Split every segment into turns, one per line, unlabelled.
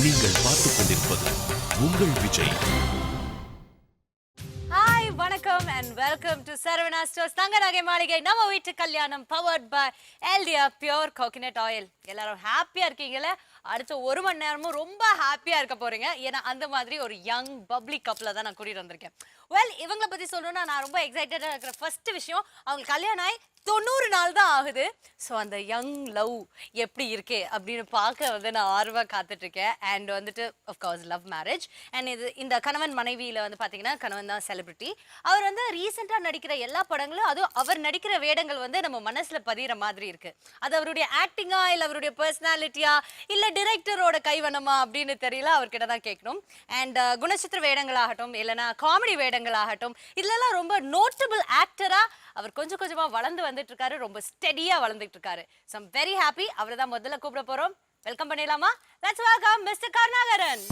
நீங்கள் பார்த்துக் கொண்டிருப்பது உங்கள் விஜய்.
ஹாய் வணக்கம் and welcome to Saravana Stores தங்க நகை மாளிகை. நம்ம வீட்டு கல்யாணம் powered by Eldia pure coconut oil. எல்லாரும் ஹாப்பியா இருக்கீங்களே? அடுத்த 1 மணி நேரமும் ரொம்ப ஹாப்பியா இருக்க போறீங்க. ஏன்னா அந்த மாதிரி ஒரு யங் பப்ளி கப்ல தான் நான் கூட்டிட்டு வந்திருக்கேன். வெல், இவங்களை பத்தி சொல்லணும்னா நான் ரொம்ப எக்ஸைட்டடா இருக்கிற ஃபர்ஸ்ட் விஷயம், அவங்க கல்யாணம் ஆகி 90 நாள் தான் ஆகுது. ஸோ அந்த யங் லவ் எப்படி இருக்கு அப்படின்னு பார்க்க வந்து நான் ஆர்வமாக காத்துட்டு இருக்கேன். அண்ட் வந்துட்டு அஃப்கோர்ஸ் லவ் மேரேஜ். அண்ட் இந்த கணவன் மனைவியில வந்து பார்த்தீங்கன்னா கணவன் தான் செலிபிரிட்டி. அவர் வந்து ரீசெண்டாக நடிக்கிற எல்லா படங்களும், அதுவும் அவர் நடிக்கிற வேடங்கள் வந்து நம்ம மனசுல பதிகிற மாதிரி இருக்கு. அது அவருடைய ஆக்டிங்கா இல்லை அவருடைய பர்சனாலிட்டியா இல்லை டிரெக்டரோட கைவனமா அப்படின்னு தெரியல. அவர்கிட்ட தான் கேட்கணும். அண்ட் குணச்சித்திர வேடங்களாகட்டும் இல்லைன்னா காமெடி வேடங்களாகட்டும், இதுலலாம் ரொம்ப நோட்டபிள் ஆக்டரா அவர் கொஞ்சம் கொஞ்சமா வளர்ந்து வந்துட்டு இருக்காரு. ரொம்ப ஸ்டெடியா வளர்ந்துட்டு இருக்காரு. So I'm very happy. அவரை தான் முதல்ல கூப்பிட போறோம். வெல்கம் பண்ணிடலாமா? Let's welcome Mr. Karunakaran.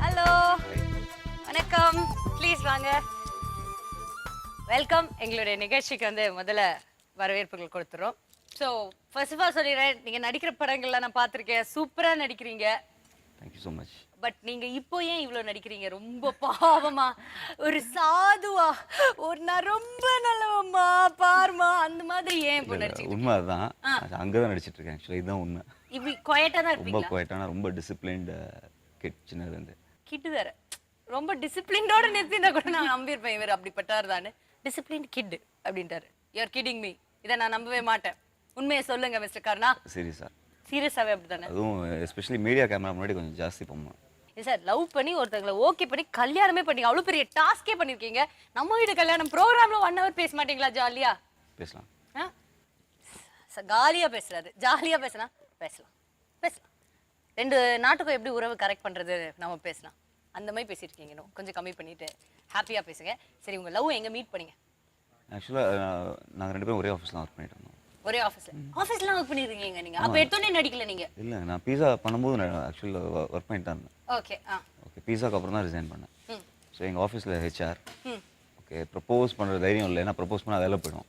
Hello, வணக்கம். ப்ளீஸ் வாங்க. வெல்கம். எங்களுடைய நிகழ்ச்சிக்கு வந்து முதல்ல வரவேற்புகள் கொடுத்துறோம். ஸோ ஃபர்ஸ்ட் ஆஃப் ஆல் சொல்லிடுறேன், நீங்க நடிக்கிற படங்கள்லாம் நான் பார்த்துருக்கேன். சூப்பரா நடிக்கிறீங்க.
Thank you so much.
But நீங்க இப்போ ஏன் இவ்வளவு நடிக்கிறீங்க? ரொம்ப பாவமா, ஒரு சாதுவா, ஒரு நான் ரொம்ப நல்லவம்மா பாருமா அந்த மாதிரி ஏன் இப்போ நடிச்சிட்டு?
உண்மை அதுதான். அங்கதான் நடிச்சிட்டு இருக்கேன். ஆக்சுவலி இதுதான் உண்மை.
இப்படி குவைட்டா தான்
ரொம்ப
இருப்பீங்களா?
குவைட்டான, ரொம்ப டிசிப்ளின்ட் கிட் சின்னதுல இருந்து.
கிட் வேற ரொம்ப டிசிப்ளின்டோட நிறுத்தினா கூட நான் நம்பியிருப்பேன் இவர் அப்படிப்பட்டார் தானே. டிசிப்ளின் கிட் அப்படின்ட்டாரு. You're kidding me. இதை நான் நம்பவே மாட்டேன். உண்மையை சொல்லுங்க மிஸ்டர் கருணா.
சீரியஸா?
சீரியஸாவே அப்படித்தானே?
அதுவும் எஸ்பெஷலி மீடியா கேமரா முன்னாடி கொஞ்சம் ஜாஸ்தி போமா.
சார், லவ் பண்ணி ஒருத்தங்களை ஓகே பண்ணி கல்யாணமே பண்ணீங்க. அவ்வளவு பெரிய டாஸ்கே பண்ணிருக்கீங்க. நம்ம வீட்டு கல்யாணம் ப்ரோக்ராம்ல 1 hour பேச மாட்டீங்களா? ஜாலியா
பேசலாம்.
காலியா பேசுறாரு. ஜாலியா பேசலாம். பேசலாம் பேசலாம். 2 நாட்டுக்கும் எப்படி உறவு கரெக்ட் பண்றது நம்ம பேசலாம். அந்த மாதிரி பேசியிருக்கீங்க. கொஞ்சம் கம்மி பண்ணிட்டு ஹாப்பியா பேசுங்க. சரி, உங்க லவ் எங்க மீட் பண்ணீங்க?
ஆக்சுவலா நாங்க 2 பேரும் ஒரே ஆஃபீஸ்ல ஒர்க் பண்ணிட்டு இருந்தோம்.
ஒரே ஆஃபீஸ்லாம் ஒர்க் பண்ணிருக்கீங்க நீங்க? அப்ப எடுத்தோனே நடிக்கல நீங்க?
இல்ல, நான் பீஸா பண்ணும்போது ஆக்சுவலா ஒர்க் பண்ணிட்டு தான் இருந்தேன்.
ஓகே.
ஓகே, பீஸாக்கு அப்புறம் தான் ரிசைன் பண்ணேன். ஸோ எங்க ஆஃபீஸ்ல ஹெச்ஆர் ஓகே ப்ரப்போஸ் பண்ற தைரியம் இல்லை. ஏன்னா ப்ரப்போஸ் பண்ணா வேலை போயிடும்.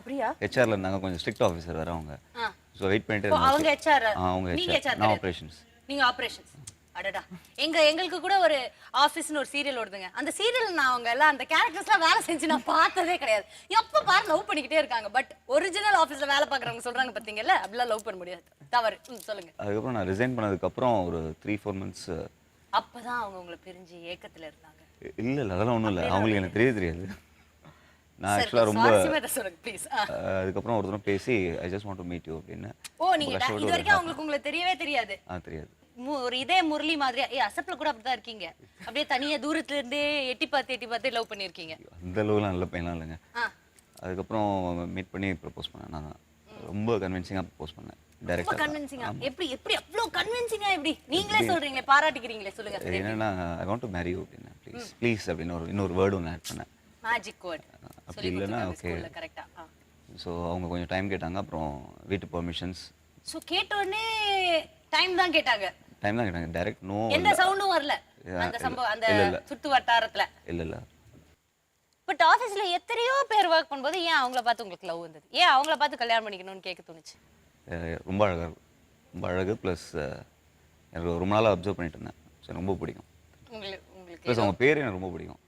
அப்படியா?
ஹெச்ஆர்ல இருந்தாங்க, கொஞ்சம் ஸ்ட்ரிக்ட் ஆஃபீஸர் வேற அவங்க. ஸோ வெயிட் பண்ணிட்டு
அவங்க ஹெச்ஆர்,
அவங்க
நீங்க ஹெச்ஆர்,
நான் ஆபரேஷன்ஸ்.
நீங்க ஆபரேஷன்ஸ். அடடா, எங்களுக்கு கூட ஒரு ஆபீஸ்னு ஒரு சீரியல் ஓடுதுங்க. அந்த சீரியல் நான் அவங்க எல்லாம் அந்த கேரக்டர்ஸ்லாம் வேலை செஞ்சு நான் பார்த்ததே கிடையாது. எப்ப பாரு லவ் பண்ணிக்கிட்டே இருக்காங்க. பட் ஒரிஜினல் ஆபீஸ்ல வேலை பார்க்குறவங்க சொல்றாங்க பாத்தீங்கல்ல, அப்படிலாம் லவ் பண்ண முடியாது. தவறு. சொல்லுங்க.
அதுக்கப்புறம் நான் ரிசைன் பண்ணதுக்கு அப்புறம் ஒரு 3-4 months.
அப்பதான் அவங்க உங்களை பிரிஞ்சு ஏக்கத்துல இருந்தாங்க?
இல்ல அதெல்லாம் ஒண்ணும் இல்லை. அவங்களுக்கு எனக்கு தெரியாது. நான் ஆக்சுவலா ரொம்ப
சொல்லுங்க ப்ளீஸ்.
அதுக்கப்புறம் ஒரு தடவை பேசி I just want to meet you அப்படின்னு.
ஓ, நீங்க இது வரைக்கும் அவங்களுக்கு உங்களை தெரியவே தெரியாது?
தெரியாது.
ஒரு இதே முரளி மாதிரியா? அசப்ல கூட அப்படிதான் இருக்கீங்க. அப்படியே தனியா தூரத்துல இருந்தே எட்டி பார்த்து லவ் பண்ணிருக்கீங்க?
அந்த அளவுலாம் நல்ல பையன்லாம் இல்லைங்க. அதுக்கப்புறம் மீட் பண்ணி ப்ரப்போஸ் பண்ணேன். நான் ரொம்ப கன்வின்சிங்கா ப்ரப்போஸ் பண்ணேன். டைரக்டா
கன்வின்சிங்கா? எப்படி அவ்வளவு கன்வின்சிங்கா எப்படி? நீங்களே சொல்றீங்களே, பாராட்டிக்கிறீங்களே, சொல்லுங்க.
என்னன்னா I want to marry you அப்படின்னு. ப்ளீஸ் அப்படின்னு இன்னொரு வேர்டு ஒன்று ஆட் பண்ணேன்.
Magic word.
அப்படி இல்லைன்னா ஓகே.
கரெக்டா?
ஸோ அவங்க கொஞ்சம் டைம் கேட்டாங்க. அப்புறம் வீட்டு பெர்மிஷன்ஸ்.
ஸோ கேட்ட உடனே டைம் தான் கேட்டாங்க?
டைம் தான் கேட்டாங்க. Direct no.
எந்த சவுண்டும் வரல அந்த சம்பவம் அந்த சுத்து வட்டாரத்துல?
இல்ல.
பட் ஆபீஸ்ல எத்தனையோ பேர் ஒர்க் பண்ணும்போது ஏன் அவங்கள பார்த்து உங்களுக்கு லவ் வந்தது? ஏன் அவங்கள பார்த்து கல்யாணம் பண்ணிக்கணும்னு கேட்க தோணுச்சு?
ரொம்ப அழகு ப்ளஸ் எனக்கு ரொம்ப நாளாக அப்சர்வ் பண்ணிட்டு இருந்தேன். ஸோ ரொம்ப பிடிக்கும். உங்களுக்கு ப்ளஸ் அவங்க பேர் எனக்கு ரொம்ப பிடிக்கும்.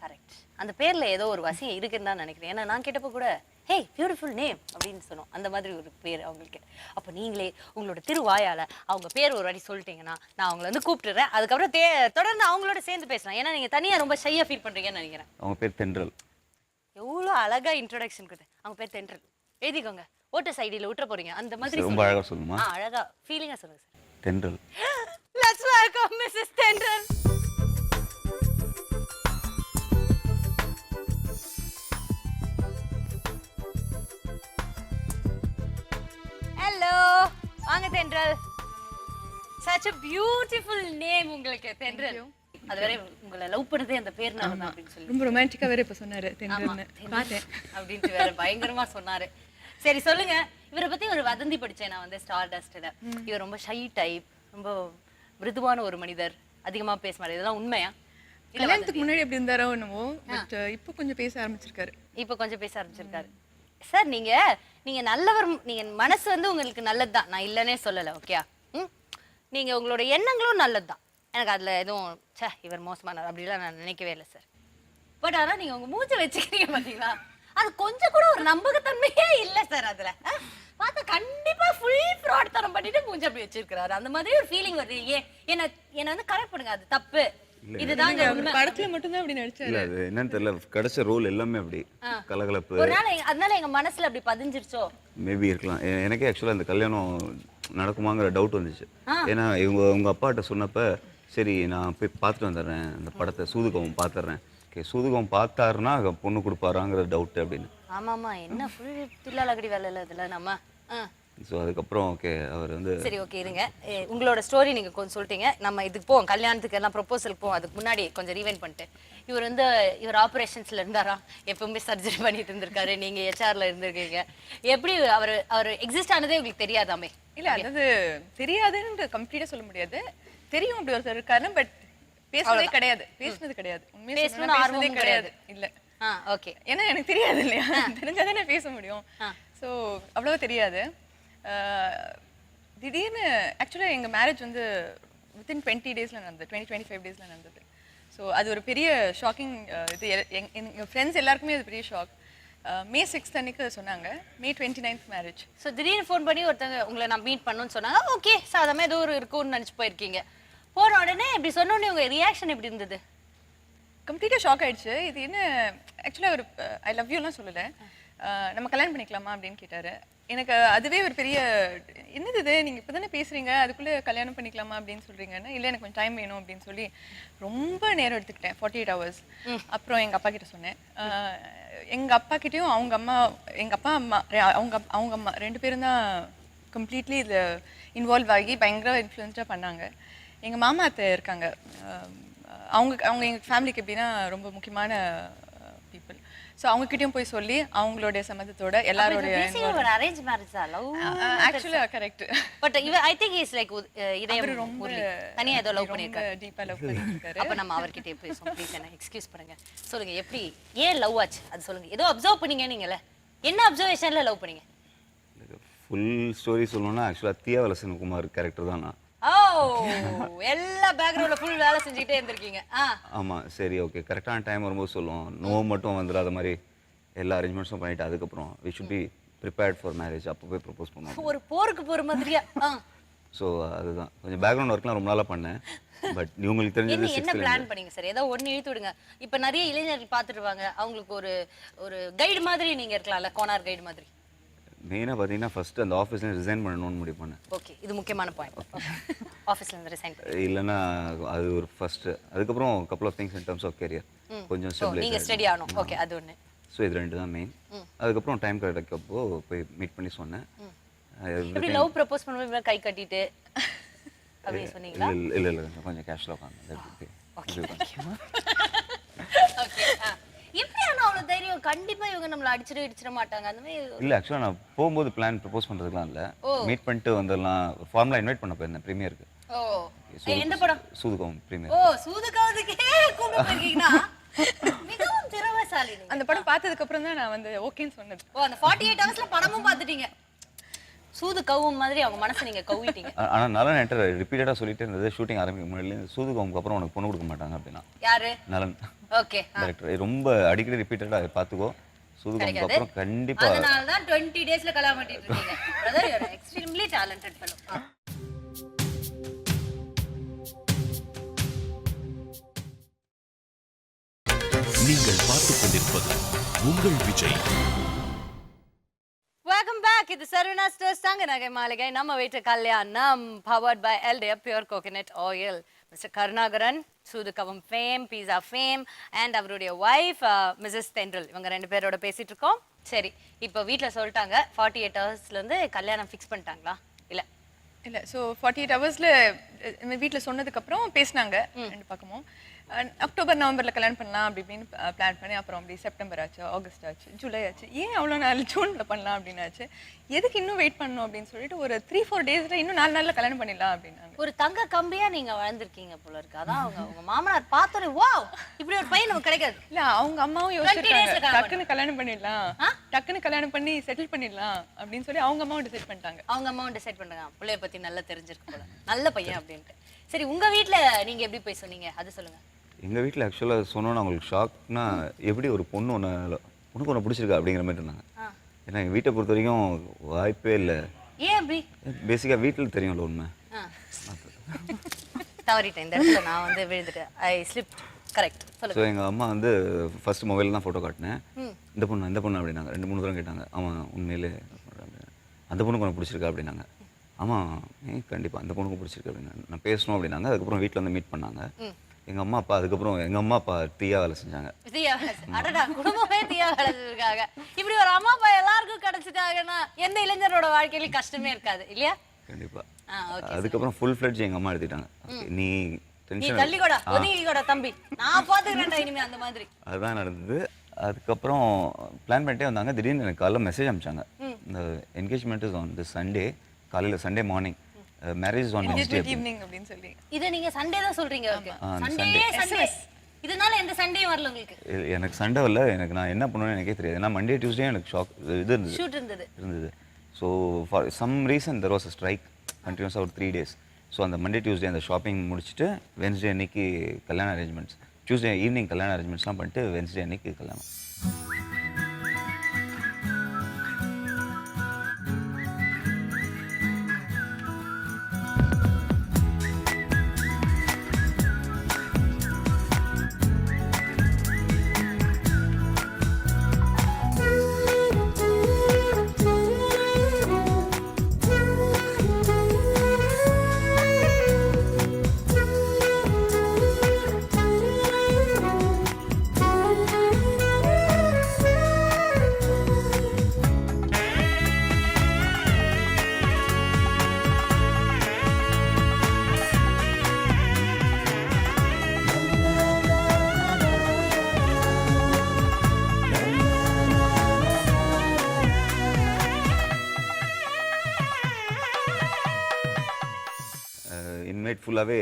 கரெக்ட். அந்த பேர்ல ஏதோ ஒரு வசியம் இருக்குன்னு தான் நினைக்கிறேன். ஏன்னா நான் கேட்டப்போ கூட ஹே பியூட்டிஃபுல் நேம் அப்படின்னு சொன்னோம். அந்த மாதிரி ஒரு பேர் அவங்களுக்கு. அப்போ நீங்களே உங்களோட திருவாயால அவங்க பேர் ஒரு வாட்டி சொல்லிட்டீங்கன்னா நான் அவங்கள வந்து கூப்பிட்டுறேன். அதுக்கப்புறம் தொடர்ந்து அவங்களோட சேர்ந்து பேசலாம். ஏன்னா நீங்க தனியா ரொம்ப ஷையா ஃபீல் பண்றீங்கன்னு நினைக்கிறேன்.
அவங்க பேர் தென்றல்.
எவ்வளோ அழகா இன்ட்ரோடக்ஷன் கொடுத்து. அவங்க பேர் தென்றல். எழுதிக்கோங்க. ஓட்டர்ஸ் ஐடியில் விட்டுற போறீங்க. அந்த மாதிரி
ரொம்ப அழகா சொல்லுமா?
அழகா ஃபீலிங்கா சொல்லுங்க சார்.
தென்றல்.
லெட்ஸ் வெல்கம் மிஸ்ஸஸ் தென்றல். ஹலோ, வாங்க தென்றல். such a beautiful name உங்களுக்கு தென்றல். அதுவரை உங்களை லவ் பண்ணதே அந்த பேர்னால தான் அப்படின்னு சொல்லி
ரொம்ப ரொமான்டிக்கா வேற இப்ப சொன்னாரு தென்றல்னு. பார்த்தேன்
அப்படின்ட்டு வேற பயங்கரமா சொன்னாரு. சரி சொல்லுங்க, இவரை பத்தி ஒரு வதந்தி படிச்சேன் நான் வந்து ஸ்டார் டஸ்ட்ல. இவர் ரொம்ப ஷை டைப், ரொம்ப மிருதுவான ஒரு மனிதர், அதிகமா பேச மாட்டாரு. இதெல்லாம் உண்மையா?
கல்யாணத்துக்கு முன்னாடி எப்படி இருந்தாரோ என்னவோ பட் இப்போ கொஞ்சம் பேச ஆரம்பிச்சிருக்காரு.
இப்போ கொஞ்சம் பேச ஆரம்பிச்சிருக்காரு. சார் நீங்க நல்லவர், நீங்க மனசு வந்து உங்களுக்கு நல்லதுதான், நான் இல்லைன்னே சொல்லலை. ஓகே, நீங்க உங்களோட எண்ணங்களும் நல்லதுதான். எனக்கு அதுல எதுவும் இவர் மோசமானார் அப்படிலாம் நான் நினைக்கவே இல்லை சார். பட் ஆனா நீங்க உங்க மூஞ்ச வச்சுக்கிறீங்க பாத்தீங்களா, அது கொஞ்சம் கூட ஒரு நம்பகத்தன்மையே இல்லை சார். அதுல பார்த்தா கண்டிப்பா ஃபுல் ஃப்ராட் தரம் பண்ணிட்டு மூஞ்ச அப்படி வச்சிருக்காரு. அந்த மாதிரி ஒரு ஃபீலிங் வருது. என்ன வந்து கரெக்ட் பண்ணுங்க, அது தப்பு. இதுதான்
படத்துல மட்டும் தான் அப்படி நடிச்சாரு.
இல்ல அது என்னன்னு தெரியல, கிடைச்ச ரோல் எல்லாமே அப்படி கலகலப்பு.
ஒரு நாள் அதனால எங்க மனசுல அப்படி பதிஞ்சிருச்சோ
மேபி இருக்கலாம். எனக்கே ஆக்சுவலாக இந்த கல்யாணம் நடக்குமாங்கிற டவுட் வந்துச்சு. ஏன்னா உங்க அப்பாட்ட சொன்னப்ப சரி நான் போய் பார்த்துட்டு வந்துடுறேன், அந்த படத்தை சூதுகவும் பார்த்துடுறேன். ஓகே, சூதுகவும் பார்த்தாருன்னா பொண்ணு கொடுப்பாராங்கிற டவுட் அப்படின்னு.
ஆமாமா, என்ன ஃபுல் தில்லாலகடி வேலை இல்லை இதுல நம்ம.
ஸோ அதுக்கப்புறம் ஓகே அவர் வந்து
சரி ஓகே இருங்க, உங்களோட ஸ்டோரி நீங்க கொஞ்சம் சொல்லிட்டீங்க. நம்ம இதுக்கு போவோம், கல்யாணத்துக்கு எல்லாம் ப்ரொபோசலுக்கு போவோம். அதுக்கு முன்னாடி கொஞ்சம் ரீவைண்ட் பண்ணிட்டு, இவர் ஆப்ரேஷன்ஸ்ல இருந்தாரா, எப்பவுமே சர்ஜரி பண்ணிட்டு இருந்திருக்காரு, நீங்க ஹெச்ஆர்ல இருந்திருக்கீங்க. எப்படி அவர் எக்ஸிஸ்ட் ஆனதே உங்களுக்கு தெரியாதாமே?
இல்ல அதாவது தெரியாதுன்னு கம்ப்ளீட்டா சொல்ல முடியாது. தெரியும் அப்படி ஒருத்தர் இருக்காரு, பட் பேசுனதே கிடையாது.
பேசணும்னு ஆர்வமே கிடையாது.
இல்ல
ஓகே,
ஏன்னா எனக்கு தெரியாது இல்லையா, தெரிஞ்சாதானே பேச முடியும். ஸோ அவ்வளோ தெரியாது. திடீர்னு ஆக்சுவலாக எங்கள் மேரேஜ் வந்து வித்தின் 20 டேஸில் நடந்தது, 25 டேஸில் நடந்தது. ஸோ அது ஒரு பெரிய ஷாக்கிங். இது எங்கள் ஃப்ரெண்ட்ஸ் எல்லாருக்குமே அது பெரிய ஷாக். May 6th அன்னைக்கு சொன்னாங்க, May 29th மேரேஜ்.
ஸோ திடீர்னு ஃபோன் பண்ணி ஒருத்தங்க உங்களை நான் மீட் பண்ணணும்னு சொன்னாங்க. ஓகே, சாதாரணமாக ஏதோ ஒரு இருக்கும்னு நினச்சி போயிருக்கீங்க. போன உடனே இப்படி சொன்ன உடனே உங்கள் ரியாக்ஷன் எப்படி இருந்தது?
கம்ப்ளீட்டாக ஷாக் ஆயிடுச்சு. இது என்ன ஆக்சுவலாக ஒரு ஐ லவ் யூலாம் சொல்லலை, நம்ம கல்யாணம் பண்ணிக்கலாமா அப்படின்னு கேட்டார். எனக்கு அதுவே ஒரு பெரிய என்னது இது, நீங்கள் இப்போ தானே பேசுகிறீங்க, அதுக்குள்ளே கல்யாணம் பண்ணிக்கலாமா அப்படின்னு சொல்கிறீங்கன்னா, இல்லை எனக்கு கொஞ்சம் டைம் வேணும் அப்படின்னு சொல்லி ரொம்ப நேரம் எடுத்துக்கிட்டேன், 48 hours. அப்புறம் எங்கள் அப்பா கிட்ட சொன்னேன். எங்கள் அப்பா கிட்டேயும் எங்கள் அப்பா அம்மா அவங்க அம்மா 2 பேரும் தான் கம்ப்ளீட்லி இதில் இன்வால்வ் ஆகி பயங்கர இன்ஃப்ளூயன்ஸாக பண்ணாங்க. எங்கள் மாமா அத்தை இருக்காங்க, அவங்க எங்கள் ஃபேமிலிக்கு எப்படின்னா ரொம்ப முக்கியமான பீப்புள். ஸோ அவங்ககிட்டயும் போய் சொல்லி அவங்களுடைய சம்மதத்தோட எல்லாரோடைய
அரேஞ்ச் மேரேஜ்
ஆக்சுவலாக correct.
But I think is like இதயம் ரொம்ப தனியா ஏதோ லவ் பண்ணிருக்காரு,
டீப்பா லவ் பண்ணிருக்காரு.
அப்ப நம்ம அவர்கிட்ட பேசுவோம். ப்ளீஸ் என்ன எக்ஸ்கியூஸ் பண்ணுங்க, சொல்லுங்க எப்படி ஏன் லவ் ஆச்சு அது சொல்லுங்க. ஏதோ அப்சர்வ் பண்ணீங்க நீங்கல, என்ன அப்சர்வேஷன்ல லவ் பண்ணீங்க?
ஃபுல் ஸ்டோரி சொல்லணும்னா ஆக்சுவலாக தியாவலசன்குமார் கேரக்டர் தான் நான்.
எல்லா பேக்ரவுண்ட்ல ஃபுல் வேலை செஞ்சுட்டே இருந்திருக்கீங்க.
ஆமா சரி ஓகே, கரெக்டான டைம் வரும்போது சொல்லுவோம், நோ மட்டும் வந்துடாத மாதிரி எல்லா அரேஞ்ச்மெண்ட்ஸும் பண்ணிட்டு அதுக்கப்புறம் we should be prepared for marriage அப்போ போய் ப்ரப்போஸ் பண்ணுவோம்.
ஒரு போருக்கு போற மாதிரியா?
ஸோ அதுதான் கொஞ்சம் பேக்ரவுண்ட் ஒர்க்லாம் ரொம்ப நாளாக பண்ணேன். பட் உங்களுக்கு தெரிஞ்சது
என்ன பிளான் பண்ணீங்க சார்? ஏதோ ஒன்று இழுத்து விடுங்க. இப்போ நிறைய இளைஞர்கள் பார்த்துருவாங்க, அவங்களுக்கு ஒரு கைடு மாதிரி நீங்க இருக்கலாம்ல, கோனார் கைடு மாதிரி.
மெயினாக பார்த்தீங்கன்னா ஃபர்ஸ்ட் அந்த ஆஃபீஸ்ல ரிசைன் பண்ணணும்னு முடிவு பண்ணேன்.
ஓகே, இது முக்கியமான பாயிண்ட். ஆஃபீஸ்ல இருந்து ரிசைன்
இல்லைன்னா அது ஒரு ஃபர்ஸ்ட். அதுக்கப்புறம் couple of things in terms of career கொஞ்சம் ஸ்டெபிலைஸ்
நீங்க ஸ்டடி ஆகணும். ஓகே, அது ஒன்று.
ஸோ இது 2 தான் மெயின். அதுக்கப்புறம் டைம் கிடைக்கப்போ போய் மீட் பண்ணி சொன்னேன்.
எப்படி லவ் ப்ரப்போஸ் பண்ணும்போது கை கட்டிட்டு அப்படியே சொன்னீங்களா?
இல்லை கொஞ்சம் கேஷுவலாக உட்காந்து.
ஓகே, எப்படி ஆனா அவ்வளவு தைரியம்? கண்டிப்பா இவங்க நம்மள அடிச்சிட மாட்டாங்க அந்த மாதிரி
இல்ல. ஆக்சுவலா நான் போகும்போது பிளான் ப்ரப்போஸ் பண்றதுக்குலாம் இல்ல, மீட் பண்ணிட்டு வந்துடலாம். ஃபார்மலா இன்வைட் பண்ண போயிருந்தேன் பிரீமியருக்கு.
ஓ, எந்த படம்?
சூதுகவும் பிரீமியர்.
ஓ, சூதுகாவுக்கே கூப்பிட்டு போறீங்களா? மிகவும் திறமைசாலி நீங்க.
அந்த படம் பார்த்ததுக்கு அப்புறம் தான் நான் வந்து ஓகேன்னு சொன்னது.
ஓ, அந்த 48 ஹவர்ஸ்ல படமும் பார்த்துட்டீங்க. சூது கவும் மாதிரி அவங்க மனசை நீங்க கவிட்டீங்க.
ஆனா நலன் என்கிட்ட ரிப்பீட்டடா சொல்லிட்டே இருந்தது, ஷூட்டிங் ஆரம்பிக்க முன்னாடி சூதுகவுக்கு அப்புறம் உனக்கு பொண்ணு கொடுக்க மாட்டாங்க அப்படின்னா.
யாரு?
நலன்.
ஓகே,
டைரக்டர் ரொம்ப அடிக்கடி ரிப்பீட்டடா பாத்துக்கோ, சூதுகவுக்கு அப்புறம் கண்டிப்பா.
அதனால தான் 20 டேஸ்ல கல்யாணம் பண்ணிட்டு இருக்கீங்க. Brother, you are extremely talented fellow.
நீங்கள் பார்த்துக் கொண்டிருப்பது உங்கள் விஜய்.
Welcome back. இது சரவணா ஸ்டோர்ஸ் தங்க நகை மாளிகை. நம்ம வீட்டு கல்யாணம் powered by Eldia pure coconut oil. Mr Karunakaran, Soodhu Kavvum fame, Pizza fame, and அவருடைய ஒய்ஃப் மிஸ்ஸஸ் தென்றல், இவங்க 2 பேரோட பேசிட்டு இருக்கோம். சரி, இப்போ வீட்டில் சொல்லிட்டாங்க 48 ஹவர்ஸ்லேருந்து கல்யாணம் ஃபிக்ஸ் பண்ணிட்டாங்களா? இல்லை
ஸோ 48 ஹவர்ஸில் வீட்டில் சொன்னதுக்கப்புறம் பேசினாங்க 2 பக்கமும். அக்டோபர் நவம்பர்ல கல்யாணம் பண்ணலாம் அப்படி இப்படின்னு பிளான் பண்ணி அப்புறம் அப்படி செப்டம்பர் ஆச்சு, ஆகஸ்ட் ஆச்சு, ஜூலை ஆச்சு. ஏன் அவ்வளோ நாள் ஜூன்ல பண்ணலாம் அப்படின்னு ஆச்சு. எதுக்கு இன்னும் வெயிட் பண்ணணும் அப்படின்னு சொல்லிட்டு ஒரு 3-4 டேஸ்ல இன்னும் 4 நாள்ல கல்யாணம் பண்ணிடலாம் அப்படின்னாங்க.
ஒரு தங்க கம்பியா நீங்க வளர்ந்துருக்கீங்க போல இருக்கு. அதான் உங்க மாமனார் பார்த்தோன்னே வாவ் இப்படி ஒரு பையன் நமக்கு கிடைக்காது.
இல்ல அவங்க அம்மாவும்
20 days ல
யோசிச்சிருக்காங்க,
கல்யாணம்
டக்குன்னு கல்யாணம் பண்ணிடலாம், டக்குன்னு கல்யாணம் பண்ணி செட்டில் பண்ணிடலாம் அப்படின்னு சொல்லி அவங்க அம்மாவும் டிசைட் பண்ணிட்டாங்க.
அவங்க அம்மாவும் டிசைட் பண்ணுங்க பிள்ளைய பத்தி நல்லா தெரிஞ்சிருக்கு போல, நல்ல பையன் அப்படின்ட்டு. சரி, உங்க வீட்ல நீங்க எப்படி போய் சொன்னீங்க அது சொல்லுங்க.
எங்கள் வீட்டில் ஆக்சுவலாக சொன்னோன்னா அவங்களுக்கு ஷாக்னா எப்படி ஒரு பொண்ணு உனக்கு ஒன்று பிடிச்சிருக்கா அப்படிங்கிற மாதிரி இருந்தாங்க. ஏன்னா எங்கள் வீட்டை பொறுத்த வரைக்கும் வாய்ப்பே இல்லை.
ஏன் அப்படி?
பேசிக்காக வீட்டில் தெரியும்ல உண்மை.
தவறிட்டேன் இந்த இடத்துல, நான் வந்து விழுந்துட்டேன். ஐ ஸ்லிப்ட். கரெக்ட்,
ஸோ
சொல்லுங்க.
எங்கள் அம்மா வந்து ஃபர்ஸ்ட் மொபைலில் தான் ஃபோட்டோ காட்டினேன். இந்த பொண்ணு அப்படின்னாங்க. 2-3 தடவை கேட்டாங்க. ஆமாம் உண்மையிலே அந்த பொண்ணுக்கு உனக்கு பிடிச்சிருக்கா அப்படின்னாங்க. ஆமாம் கண்டிப்பாக அந்த பொண்ணுக்கு பிடிச்சிருக்கு அப்படின்னா நான் பேசணும் அப்படின்னாங்க. அதுக்கப்புறம் வீட்டில் வந்து மீட் பண்ணாங்க. எங்கள் அம்மா அப்பா அதுக்கப்புறம் எங்கள் அம்மா அப்பா தீயா வேலை செஞ்சாங்க.
அடடா, குடும்பமே தீயா வேலை செஞ்சிருக்காங்க. இப்படி ஒரு அம்மா அப்பா எல்லாருக்கும் கிடைச்சிட்டாங்கன்னா எந்த இளைஞரோட வாழ்க்கையிலும் கஷ்டமே இருக்காது இல்லையா?
கண்டிப்பாக. அதுக்கப்புறம் ஃபுல் ஃப்ளெட்ஜ் எங்கள் அம்மா எடுத்துட்டாங்க. நீ
தள்ளி கூட ஒதுங்கி கூட தம்பி, நான் பார்த்துக்கிறேன்டா இனிமே அந்த மாதிரி.
அதுதான் நடந்தது. அதுக்கப்புறம் பிளான் பண்ணிட்டே வந்தாங்க. திடீர்னு எனக்கு காலைல மெசேஜ் அனுப்பிச்சாங்க. இந்த engagement is on this Sunday, காலையில் Sunday morning, marriage is on Wednesday
evening அப்படின்னு சொல்லி.
இதை நீங்க சண்டே தான் சொல்றீங்க. Okay, Sunday. இதனால எந்த சண்டே வரல உங்களுக்கு?
எனக்கு சண்டே வரல. எனக்கு நான் என்ன பண்ணுவேன்னு எனக்கே தெரியாது. ஏன்னா மண்டே டியூஸ்டே எனக்கு இது
ஷூட் இருந்தது.
So for some reason there was a strike கண்டினியூஸாக ஒரு 3 days. ஸோ அந்த மண்டே டியூஸ்டே அந்த ஷாப்பிங் முடிச்சுட்டு வென்ஸ்டே அன்னைக்கு கல்யாண அரேஞ்ச்மெண்ட்ஸ், டியூஸ்டே ஈவினிங் கல்யாண அரேஞ்ச்மெண்ட்ஸ்லாம் பண்ணிட்டு வென்ஸ்டே அன்னைக்கு கல்யாணம். இன்வைட் ஃபுல்லாகவே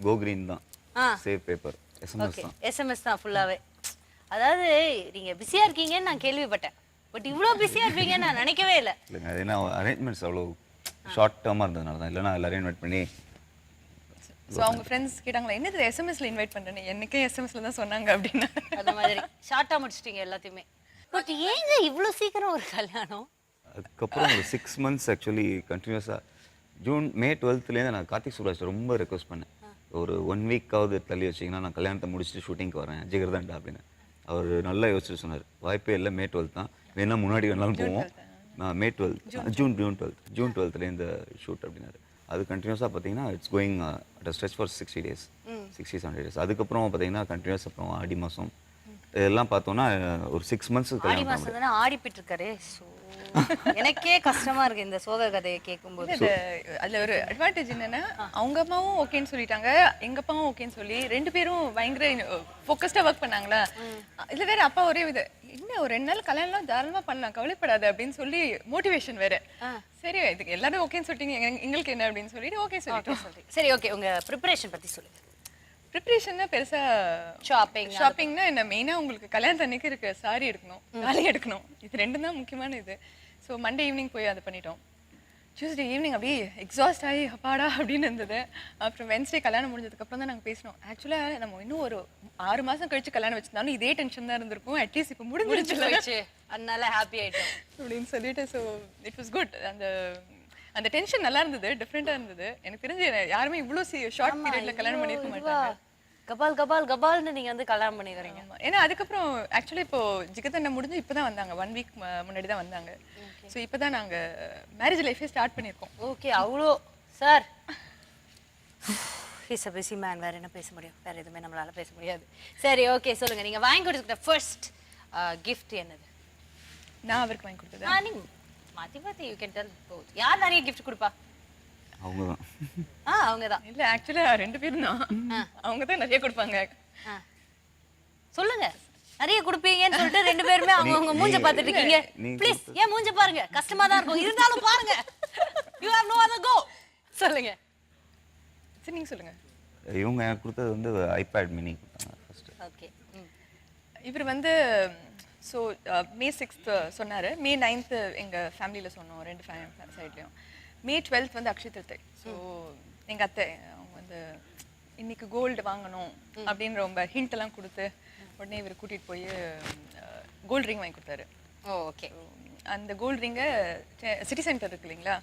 கோ கிரீன் தான், சேவ் பேப்பர், எஸ்எம்எஸ் தான்.
எஸ்எம்எஸ் தான் ஃபுல்லாவே. அதாவது நீங்க பிஸியா இருக்கீங்கன்னு நான் கேள்விப்பட்டேன், பட் இவ்வளோ பிஸியா இருப்பீங்கன்னு நான் நினைக்கவே இல்லை.
இல்லைங்க, அது என்ன அரேஞ்ச்மெண்ட்ஸ் அவ்வளோ ஷார்ட் டேர்மாக இருந்ததுனால தான். இல்லைனா எல்லாரையும் இன்வைட் பண்ணி.
ஸோ அவங்க ஃப்ரெண்ட்ஸ் கேட்டாங்களா என்னது எஸ்எம்எஸ்ல இன்வைட் பண்ணுறேன்னு. எனக்கே எஸ்எம்எஸ்ல தான் சொன்னாங்க அப்படின்னா.
அந்த மாதிரி ஷார்ட்டாக முடிச்சிட்டீங்க எல்லாத்தையுமே. பட் ஏங்க இவ்வளோ சீக்கிரம் ஒரு கல்யாணம்?
அதுக்கப்புறம் ஒரு 6 months ஆக்சுவலி கண்டினியூஸாக மே 12th நான் கார்த்திக் சுப்ராஜ் ரொம்ப ரெக்வஸ்ட் பண்ணேன். ஒரு 1 week-ஆவது தள்ளி வச்சிங்கன்னா நான் கல்யாணத்தை முடிச்சுட்டு ஷூட்டிங்க்கு வரேன், ஜிகர்தாண்டா அப்படின்னு. அவர் நல்லா யோசிச்சுட்டு சொன்னார், வாய்ப்பே இல்லை, மே 12th தான், வேணா முன்னாடி வேணாலும் போவோம். நான் மே 12th ஜூன் 12th இந்த ஷூட் அப்படின்னாரு. அது கண்டினியூஸாக பார்த்தீங்கன்னா it's going at a stretch for 60 days, 60-70 days. அதுக்கப்புறம் பார்த்தீங்கன்னா கண்டினியூஸ் அப்புறம் ஆடி மாதம் இதெல்லாம் பார்த்தோன்னா ஒரு 6 months
ஆடி மாதம் தானே ஆடிப்பிட்டு இருக்காரு. ஸோ எனக்கே கஷ்டமா இருக்கு இந்த சோக கதையை கேட்கும்போது.
அதுல ஒரு அட்வான்டேஜ் என்னன்னா அவங்க அம்மாவும் ஓகேன்னு சொல்லிட்டாங்க, எங்க அப்பாவும் ஓகேன்னு சொல்லி 2 பேரும் பயங்கர ஃபோக்கஸ்டா ஒர்க் பண்ணாங்களா. இதுல வேற அப்பா ஒரே வித என்ன ஒரு 2 நாள் கல்யாணம்லாம் தாராளமா பண்ணலாம், கவலைப்படாது அப்படின்னு சொல்லி மோட்டிவேஷன் வேற. சரி இதுக்கு எல்லாரும் ஓகேன்னு சொல்லிட்டீங்க, எங்களுக்கு என்ன அப்படின்னு சொல்லிட்டு ஓகே சொல்லிட்டோம்.
சரி ஓகே, உங்க ப்ரிப்பரேஷன் பத்தி சொல்லுங்க.
ப்ரிப்பரேஷன்னா பெருசா ஷாப்பிங்னா என்ன மெயினா உங்களுக்கு கல்யாணத்து அன்னைக்கு இருக்க சாரி எடுக்கணும், தாலி எடுக்கணும், இது 2 தான் முக்கியமான இது. ஸோ மண்டே ஈவினிங் போய் அதை பண்ணிட்டோம். டியூஸ்டே ஈவினிங் அப்படியே எக்ஸாஸ்ட் ஆகி அப்பாடா அப்படின்னு இருந்தது. அப்புறம் வென்ஸ்டே கல்யாணம் முடிஞ்சதுக்கப்புறம் தான் நாங்கள் பேசினோம். ஆக்சுவலாக நம்ம இன்னும் ஒரு 6 மாதம் கழிச்சு கல்யாணம் வச்சிருந்தாலும் இதே டென்ஷன் தான் இருந்திருக்கும். அட்லீஸ்ட் இப்போ முடிஞ்சிருச்சு,
அதனால ஹாப்பி ஆயிட்டோம்
அப்படின்னு சொல்லிட்டு. So it was good. அந்த டென்ஷன் நல்லா இருந்தது, டிஃப்ரெண்டாக இருந்தது. எனக்கு தெரிஞ்சு யாருமே இவ்வளோ ஷார்ட் பீரியட்ல கல்யாணம் பண்ணிருக்க மாட்டாங்க.
கபால் கபால் கபால்னு நீங்க வந்து கல்யாணம் பண்ணிக்கிறீங்க.
ஏன்னா அதுக்கப்புறம் ஆக்சுவலி இப்போ ஜிகதண்டா முடிஞ்சு இப்பதான் வந்தாங்க, 1 week முன்னாடி தான் வந்தாங்க. ஸோ இப்பதான் நாங்க மேரேஜ் லைஃபே ஸ்டார்ட் பண்ணியிருக்கோம்.
ஓகே, அவ்வளோ sir he's a busy man, வேற என்ன பேச முடியும், வேற எதுவுமே நம்மளால பேச முடியாது. சரி ஓகே, சொல்லுங்க நீங்க வாங்கி கொடுத்துட்ட ஃபர்ஸ்ட் கிஃப்ட் என்னது?
நான் அவருக்கு வாங்கி கொடுத்தது.
நீ மாத்தி மாத்தி யூ கேன் டெல் போத். யார் நிறைய கிஃப்ட் கொடுப்பா?
அவங்க தான்.
அவங்க தான்
இல்ல ஆக்சுவலா 2 பேரும் தான். அவங்க தான் நிறைய கொடுப்பாங்க.
சொல்லுங்க. நிறைய கொடுப்பீங்கன்னு சொல்லிட்டு ரெண்டு பேருமே அவங்க மூஞ்ச பார்த்துட்டு இருக்கீங்க. ப்ளீஸ் ஏன் மூஞ்ச பாருங்க, கஷ்டமா தான் இருக்கும், இருந்தாலும் பாருங்க. You have no other go. சொல்லுங்க.
சரி நீங்க சொல்லுங்க.
இவங்க எனக்கு கொடுத்தது வந்து ஐபேட் மினி கொடுத்தாங்க ஃபர்ஸ்ட்.
ஓகே.
இவர் வந்து ஸோ மே 6th சொன்னார். மே 9th எங்கள் ஃபேமிலியில் சொன்னோம், ரெண்டு சைட்லேயும். மே 12th வந்து அக்ஷய திருத்தை. ஸோ எங்கள் அத்தை அவங்க வந்து இன்னைக்கு கோல்டு வாங்கணும் அப்படின்னு ரொம்ப ஹிண்ட் எல்லாம் கொடுத்து உடனே இவர் கூட்டிகிட்டு போய் கோல்டு ரிங் வாங்கி கொடுத்தாரு.
ஓகே.
அந்த கோல்டு ரிங்கை சிட்டி சென்டர் இருக்கு இல்லைங்களா,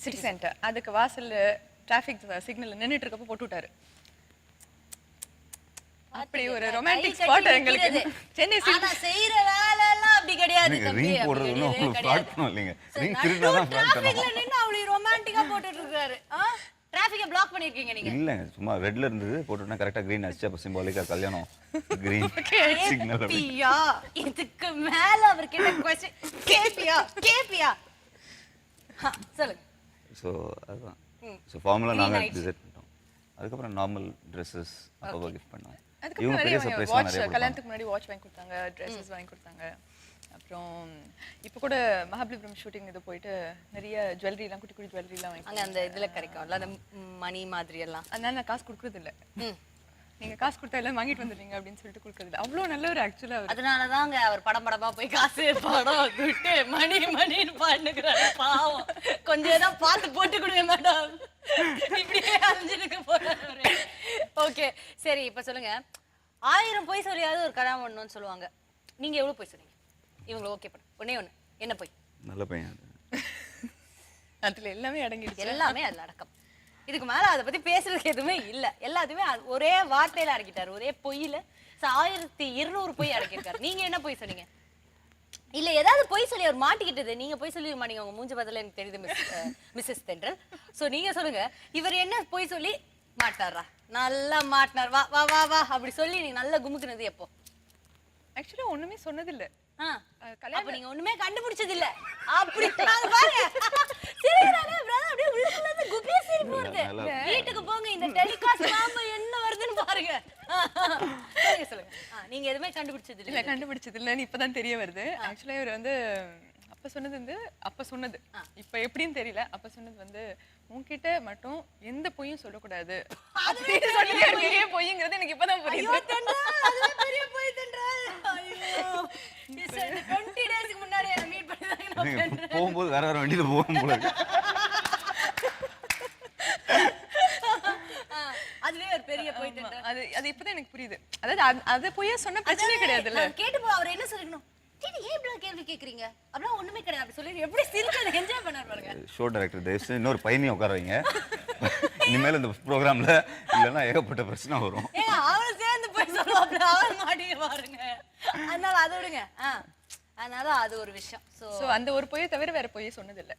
சிட்டி சென்டர் அதுக்கு வாசல்ல டிராஃபிக் சிக்னல் நின்றுட்டு இருக்கப்போ போட்டு விட்டாரு. அப்படி ஒரு ரொமான்டிக் ஸ்பாட் எங்களுக்கு சென்னை
ஆனா செய்யற வேலை எல்லாம் அப்படி கிடையாது தம்பி.
ரிங் போடுறது ஒன்றும் ஃப்ராட் பண்ண இல்லைங்க. ரிங் திருடினா தான் ஃப்ராட் பண்ணணும்.
டிராஃபிக்ல நின்னு அவளை ரொமான்டிக்கா போட்டுட்டு இருக்காரு. டிராஃபிக்கை பிளாக் பண்ணிருக்கீங்க நீங்க.
இல்லைங்க, சும்மா ரெட்ல இருந்தது போட்டுனா கரெக்டாக க்ரீன் ஆச்சு. அப்போ சிம்பாலிக்கா கல்யாணம் க்ரீன் சிக்னல்.
கேப்பியா? இதுக்கு மேல அவர் கிட்ட क्वेश्चन கேப்பியா? சொல்லுங்க.
ஸோ அதுதான். ஸோ ஃபார்முலா நாங்கள் டிசைட் பண்ணிட்டோம். அதுக்கப்புறம் நார்மல் ட்ரெஸ்ஸஸ் அப்போ கிஃப்ட் பண்ணோம். இவங்க பெரிய சர்ப்ரைஸ்
வாட்ச்
நிறைய
கல்யாணத்துக்கு முன்னாடி வாட்ச் வாங்கி கொடுத்தாங்க, ட்ரெஸ்ஸஸ் வாங்கி கொடுத்தாங்க. அப்புறம் இப்போ கூட மகாபலிபுரம் ஷூட்டிங் இது போயிட்டு நிறைய ஜுவல்லரிலாம் குட்டி குட்டி ஜுவல்லரிலாம் வாங்கி
அங்க அந்த இதுல கிடைக்கும்ல அந்த மணி மாதிரி எல்லாம்.
அதனால நான் காசு கொடுக்கறது இல்ல. நீங்க காசு கொடுத்தா எல்லாம் வாங்கிட்டு வந்துடுறீங்க அப்படின்னு சொல்லிட்டு கொடுக்கறது இல்ல. அவ்வளோ நல்லவர் ஆக்சுவலா அவர்.
அதனாலதாங்க அவர் படமா போய் காசு படம் துட்டு மணின்னு பாடுகிறாரு. பாவம், கொஞ்சம் ஏதாவது பார்த்து போட்டு கொடுங்க மேடம், இப்படியே அழிஞ்சிருக்க போறாரு. ஓகே சரி, இப்ப சொல்லுங்க. 1000 பொய் சொல்லியாவது ஒரு கல்யாணம் பண்ணணும்னு சொல்லுவாங்க. நீங்க எவ்வளவு பொய் சொன்னீங்க? இவங்களை ஓகே பண்ண ஒண்ணே ஒண்ணு, என்ன பொய்?
நல்ல பையன்.
அதுல எல்லாமே அடங்கிடுச்சு.
எல்லாமே அதுல அடக்கம். இதுக்கு மேல அதை பத்தி பேசுறதுக்கு எதுவுமே இல்ல. எல்லாத்தையுமே ஒரே வார்த்தையில அடக்கிட்டாரு, ஒரே பொய்யில 1200 பொய் அடக்கிருக்காரு. நீங்க என்ன பொய் சொன்னீங்க? இல்ல ஏதாவது பொய் சொல்லி அவர் மாட்டிக்கிட்டது. நீங்க பொய் சொல்லி மாட்டீங்க, உங்க மூஞ்சி பதில எனக்கு தெரியுது மிஸ்ஸஸ் தென்றல். சோ நீங்க சொல்லுங்க, இவர் என்ன பொய் சொல்லி மாட்டாரா? நல்லா மாட்டினார். வா வா வா வா அப்படி சொல்லி நீங்க நல்லா குமுக்குனது எப்போ?
ஆக்சுவலா ஒண்ணுமே சொன்னதில்ல.
அப்ப நீங்க ஒண்ணுமே கண்டுபிடிச்சது இல்ல. அப்படி நாங்க பாருங்க. சரிதானே பிரதர், அப்படியே உள்ளுக்குள்ள இருந்து குபியா சிரிப்பு வருது. வீட்டுக்கு போங்க, இந்த டெலிகாஸ்ட் நாம என்ன வருதுன்னு பாருங்க. சொல்லுங்க. நீங்க எதுவுமே கண்டுபிடிச்சது இல்ல?
இல்ல கண்டுபிடிச்சது இல்லன்னு இப்பதான் தெரிய வருது. ஆக்சுவலா இவர் வந்து அப்ப சொன்னது வந்து இப்ப எப்படின்னு தெரியல. அப்ப சொன்னது வந்து உன்கிட்ட மட்டும் எந்த பொய்யும் சொல்லக்கூடாது அப்படின்னு சொல்லியே பொய்ங்கிறது எனக்கு இப்பதான் புரியுது.
பெரிய பொய் தென்றல். ஐயோ 20 டேஸ்க்கு முன்னாடி என்ன மீட் பண்ணி
போகும்போது வேற வண்டியில போகும் போல.
அதுவே ஒரு பெரிய பொய் தென்றல்.
அது இப்பதான் எனக்கு புரியுது. அதாவது அது பொய்யா சொன்ன பிரச்சனை கிடையாதுல்ல.
கேட்டு போ, அவர் என்ன சொல்லிக்கணும்? ஏன் இப்படி கேள்வி கேக்குறீங்க? அப்படிலாம் ஒண்ணுமே கிடையாது அப்படி சொல்லி எப்படி சிரிச்சு என்ஜாய் பண்ணாரு பாருங்க.
ஷோ டைரக்டர் தயவுசெய்து இன்னொரு பையனையும் உட்கார வைங்க. இனிமேல் இந்த ப்ரோக்ராம்ல இல்லைன்னா ஏகப்பட்ட பிரச்சனை வரும்.
ஏங்க அவரும் சேர்ந்து போய் சொல்லுவாப்ல, அவர் மாட்டிக்க பாருங்க. அதனால அதை விடுங்க. அதனால அது ஒரு விஷயம்.
சோ அந்த ஒரு பொய்யை தவிர வேற பொய்யை சொன்னதில்லை.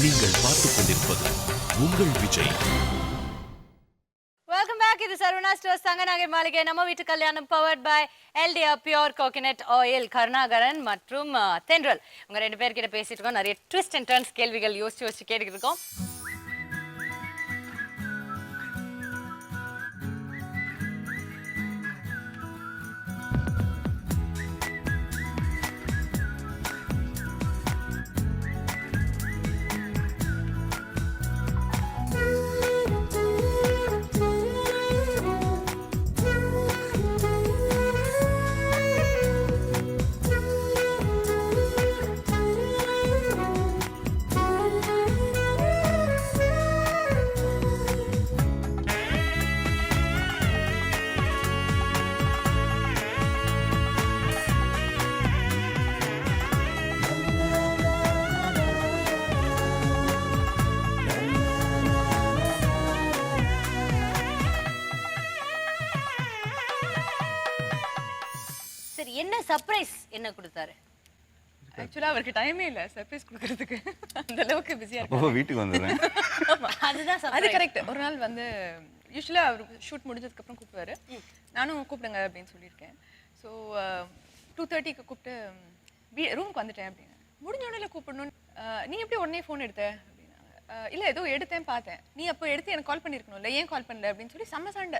நீங்கள் பார்த்துக் கொண்டிருப்பது உங்கள் விஜய்.
Welcome back. இது சரவணா ஸ்டோர்ஸ் தங்கநகை மாளிகை. நம்ம வீட்டு கல்யாணம் powered by LDR pure coconut oil. Karunakaran மற்றும் தென்றல் உங்க ரெண்டு பேர்கிட்ட பேசிட்டு இருக்கோம். நிறைய ட்விஸ்ட் அண்ட் டர்ன்ஸ் கேள்விகள் யோசிச்சு கேட்டுக்கிட்டு இருக்கோம். என்ன சர்ப்ரைஸ் என்ன கொடுத்தாரு?
ஆக்சுவலா அவருக்கு டைமே இல்ல சர்ப்ரைஸ் கொடுக்கிறதுக்கு. அந்த அளவுக்கு பிஸியா இருக்கு.
அப்போ வீட்டுக்கு வந்துடுறேன்.
அதுதான்
அது கரெக்ட். ஒரு நாள் வந்து யூசுவலா அவர் ஷூட் முடிஞ்சதுக்கு அப்புறம் கூப்பிடுவாரு. நானும் கூப்பிடுங்க அப்படின்னு சொல்லியிருக்கேன். ஸோ 2:30க்கு கூப்பிட்டு ரூமுக்கு வந்துட்டேன் அப்படின்னு. முடிஞ்ச உடனே கூப்பிடணும். நீ எப்படி உடனே ஃபோன் எடுத்த அப்படின்னாங்க. இல்லை ஏதோ எடுத்தேன் பார்த்தேன், நீ அப்போ எடுத்து எனக்கு கால் பண்ணியிருக்கணும்ல, ஏன் கால் பண்ணல அப்படின்னு சொல்லி செம்ம சண்டை.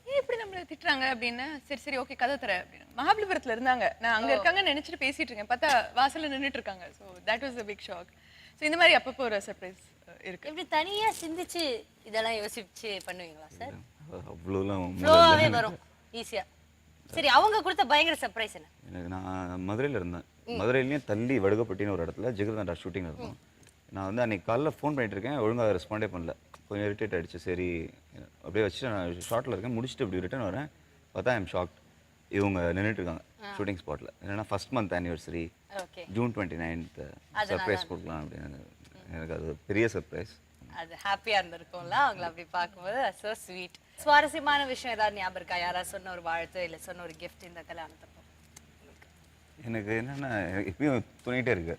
ஏன் இப்படி நம்மளை திட்டுறாங்க அப்படின்னு. சரி சரி ஓகே கதை தர அப்படின்னு. மகாபலிபுரத்தில் இருந்தாங்க, நான் அங்கே இருக்காங்கன்னு நினச்சிட்டு பேசிட்டு இருக்கேன், பார்த்தா வாசலில் நின்றுட்டு இருக்காங்க. So that was a big shock. So இந்த மாதிரி அப்பப்போ ஒரு சர்ப்ரைஸ் இருக்கு.
எப்படி தனியா சிந்திச்சு இதெல்லாம் யோசிச்சு பண்ணுவீங்களா சார்?
அவ்வளோலாம்
ஃப்ளோவாவே வரும் ஈஸியா. சரி, அவங்க கொடுத்த பயங்கர சர்ப்ரைஸ் என்ன?
எனக்கு நான் மதுரையில் இருந்தேன். மதுரையிலையும் தள்ளி வடுகப்பட்டின்னு ஒரு இடத்துல ஜிகர்தண்டா ஷூட்டிங் இருக்கும். நான் வந்து அன்றைக்கி காலைல ஃபோன் பண்ணிட்டு இருக்கேன், ஒழுங்காக ரெஸ்பாண்டே பண்ணல. கொஞ்சம் இரிட்டேட் ஆகிடுச்சு. சரி அப்படியே வச்சுட்டு நான் ஷார்ட்டில் இருக்கேன், முடிச்சுட்டு இப்படி ரிட்டர்ன் வரேன், பார்த்தா ஐம் ஷாக்ட். இவங்க நின்றுட்டு இருக்காங்க ஷூட்டிங் ஸ்பாட்டில். என்னென்னா first month anniversary,
okay,
June 29th surprise கொடுக்கலாம் அப்படின்னு. எனக்கு அது பெரிய சர்ப்ரைஸ்.
அது ஹாப்பியா இருந்திருக்கும்ல அவங்கள அப்படி பார்க்கும்போது. So sweet. சுவாரஸ்யமான விஷயம் ஏதாவது ஞாபகம் இருக்கா? யாராவது சொன்ன ஒரு வாழ்த்து இல்லை சொன்ன ஒரு கிஃப்ட் இந்த கல்யாணத்தப்போ?
எனக்கு என்னென்னா இப்பயும் தோணிகிட்டே இருக்கு.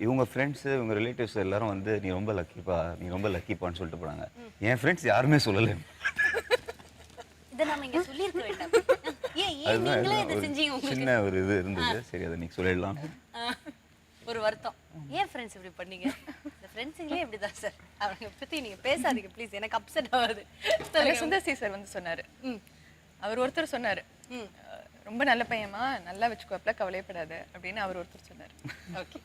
இவங்க ஃப்ரெண்ட்ஸு இவங்க ரிலேட்டிவ்ஸ் எல்லாரும் வந்து நீ ரொம்ப லக்கிப்பா, நீ ரொம்ப லக்கிப்பான்னு சொல்லிட்டு போனாங்க. என் ஃப்ரெண்ட்ஸ் யாருமே சொல்லலை.
இதை நம்ம இங்க சொல்லியிருக்க வேண்டாம். ஏன் நீங்களே இதை செஞ்சீங்க? உங்களுக்கு
சின்ன ஒரு இது இருந்தது. சரி அதை நீங்க சொல்லிடலாம்.
ஒரு வருத்தம், ஏன் ஃப்ரெண்ட்ஸ் இப்படி பண்ணீங்க? இந்த ஃப்ரெண்ட்ஸுங்களே இப்படிதான் சார், அவங்க பத்தி நீங்க பேசாதீங்க ப்ளீஸ், எனக்கு அப்செட் ஆகுது.
சுந்தர்சி சார் வந்து சொன்னாரு, அவர் ஒருத்தர் சொன்னாரு, ரொம்ப நல்ல பையமா, நல்லா வச்சுக்கோப்பல, கவலையப்படாத அப்படின்னு அவர் ஒருத்தர் சொன்னாரு.
ஓகே,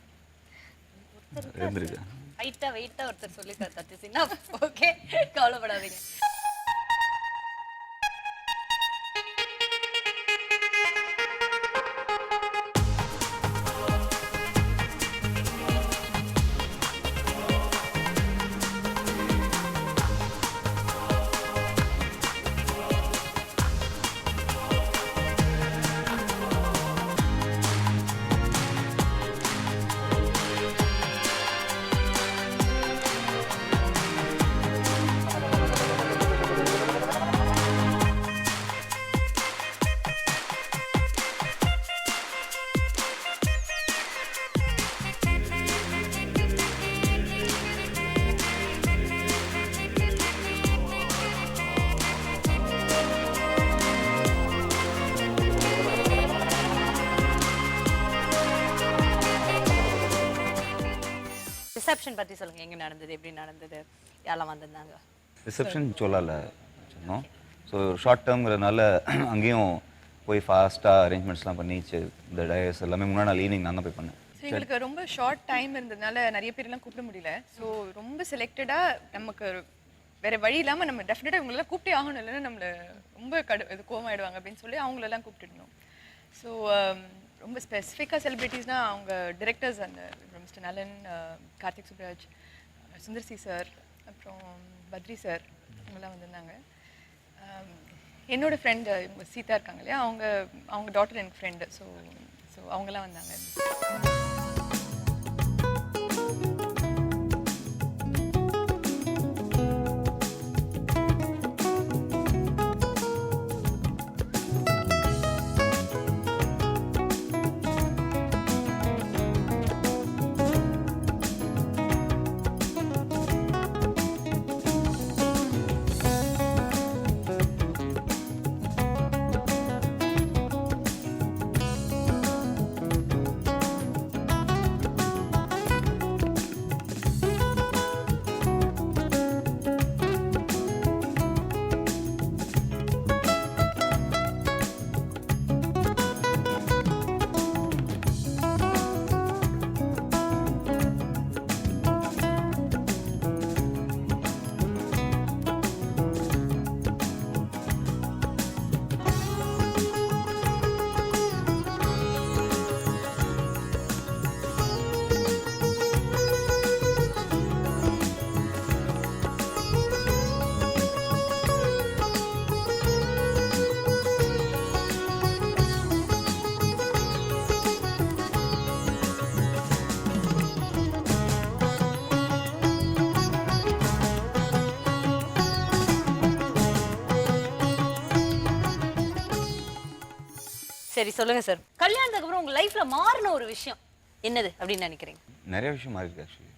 இருந்திருக்கு.
ஹைட்டா வெயிட்டா ஒருத்தர் சொல்லிருக்காரு, தட்டுச்சுன்னா ஓகே, கவலைப்படாதீங்க. ரிசப்ஷன் பத்தி சொல்லுங்க, எங்க நடந்தது, எப்படி நடந்தது, யாரெல்லாம் வந்திருந்தாங்க?
ரிசப்ஷன் சொல்லல சொன்னோம். ஸோ ஷார்ட் டேர்ம்ங்கிறதுனால அங்கேயும் போய் ஃபாஸ்ட்டாக அரேஞ்ச்மெண்ட்ஸ்லாம் பண்ணிச்சு. இந்த டயஸ் எல்லாமே முன்னாடி நாள் ஈவினிங் நான் தான் போய் பண்ணேன்.
எங்களுக்கு ரொம்ப ஷார்ட் டைம் இருந்ததுனால நிறைய பேர்லாம் கூப்பிட முடியல. ஸோ ரொம்ப செலக்டடாக நமக்கு வேற வழி இல்லாமல் நம்ம டெஃபினட்டாக இவங்களெல்லாம் கூப்பிட்டே ஆகணும், இல்லைன்னா நம்மளை ரொம்ப இது கோவமாயிடுவாங்க அப்படின்னு சொல்லி அவங்களெல்லாம் கூப்பிட்டுருந்தோம். ஸோ ரொம்ப ஸ்பெசிஃபிக்காக செலிப்ரிட்டிஸ்னால் அவங்க டிரெக்டர்ஸ், அந்த மிஸ்டர் நலன், கார்த்திக் சுப்ராஜ், சுந்தர்சி சார், அப்புறம் பத்ரி சார், இவங்கெல்லாம் வந்திருந்தாங்க. என்னோட ஃப்ரெண்டு இவங்க சீதா இருக்காங்க இல்லையா, அவங்க டாட்டர் எனக்கு ஃப்ரெண்டு. ஸோ அவங்கெல்லாம் வந்தாங்க.
சரி சொல்லுங்க சார், கல்யாணத்துக்கு அப்புறம் உங்க லைஃப்ல மாறின ஒரு விஷயம் என்னது அப்படின்னு நினைக்கிறீங்க?
நிறைய விஷயம் மாறிடுச்சு ஆக்சுவலி.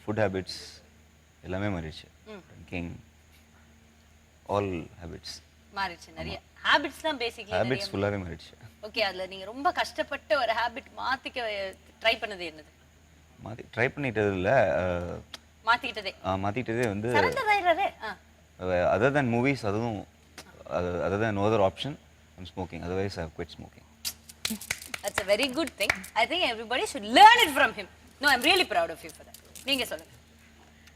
ஃபுட் ஹேபிட்ஸ் எல்லாமே மாறிடுச்சு. ட்ரிங்கிங், ஆல் ஹேபிட்ஸ்
மாறிடுச்சு. நிறைய ஹேபிட்ஸ் தான் பேசிக்கலி.
ஹேபிட்ஸ் ஃபுல்லாகவே மாறிடுச்சு.
ஓகே, அதுல நீங்க ரொம்ப கஷ்டப்பட்டு ஒரு ஹேபிட் மாத்திக்க ட்ரை பண்ணது என்னது?
மாற்றி ட்ரை பண்ணிட்டது இல்லை.
மாத்திட்டதே
மாற்றிக்கிட்டதே வந்து
சரண்டர் ஆயிடுறாரு.
அதர் தேன் மூவிஸ் அதுவும் other than no other option I'm smoking otherwise I quit smoking.
That's a very good thing. I think everybody should learn it from him. No, I'm really proud of you for that. நீங்க சொல்லுங்க,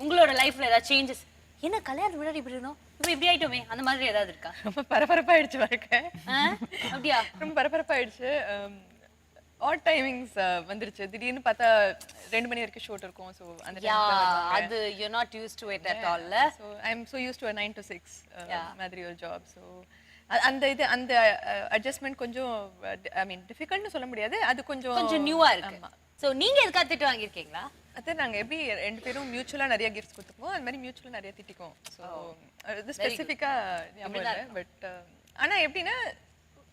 உங்களோட லைஃப்ல ஏதாவது changes? என்ன கல்யாணம் முன்னாடி இப்படி இருந்தோம், இப்போ இப்படி ஆயிட்டோமே, அந்த மாதிரி ஏதாவது இருக்கா?
ரொம்ப பரபரப்பாயிடுச்சு வாழ்க்கை.
அப்படியா?
ரொம்ப பரபரப்பாயிடுச்சு. ஆட் டைமிங்ஸ் வந்துருச்சு. திடீர்னு பார்த்தா 2 மணி வரைக்கும் ஷூட் இருக்கும். ஸோ அந்த
அது you not use to it at all.
So I am so use to 9 to 6 மாதிரி ஒரு ஜாப். ஸோ அந்த அட்ஜஸ்ட்மெண்ட் கொஞ்சம் ஐ மீன் டிஃபிகல்ட்னு சொல்ல முடியாது, அது கொஞ்சம்
நியூவா இருக்கு. ஸோ நீங்க எதுக்காக திட்டு வாங்கியிருக்கீங்களா?
அது நாங்கள் எப்படி 2 பேரும் மியூச்சுவலாக நிறைய கிஃப்ட்ஸ் கொடுத்துக்குவோம், அது மாதிரி மியூச்சுவலாக நிறைய திட்டிக்குவோம். ஸோ இது ஸ்பெசிஃபிக்காக பட் ஆனால் எப்படின்னா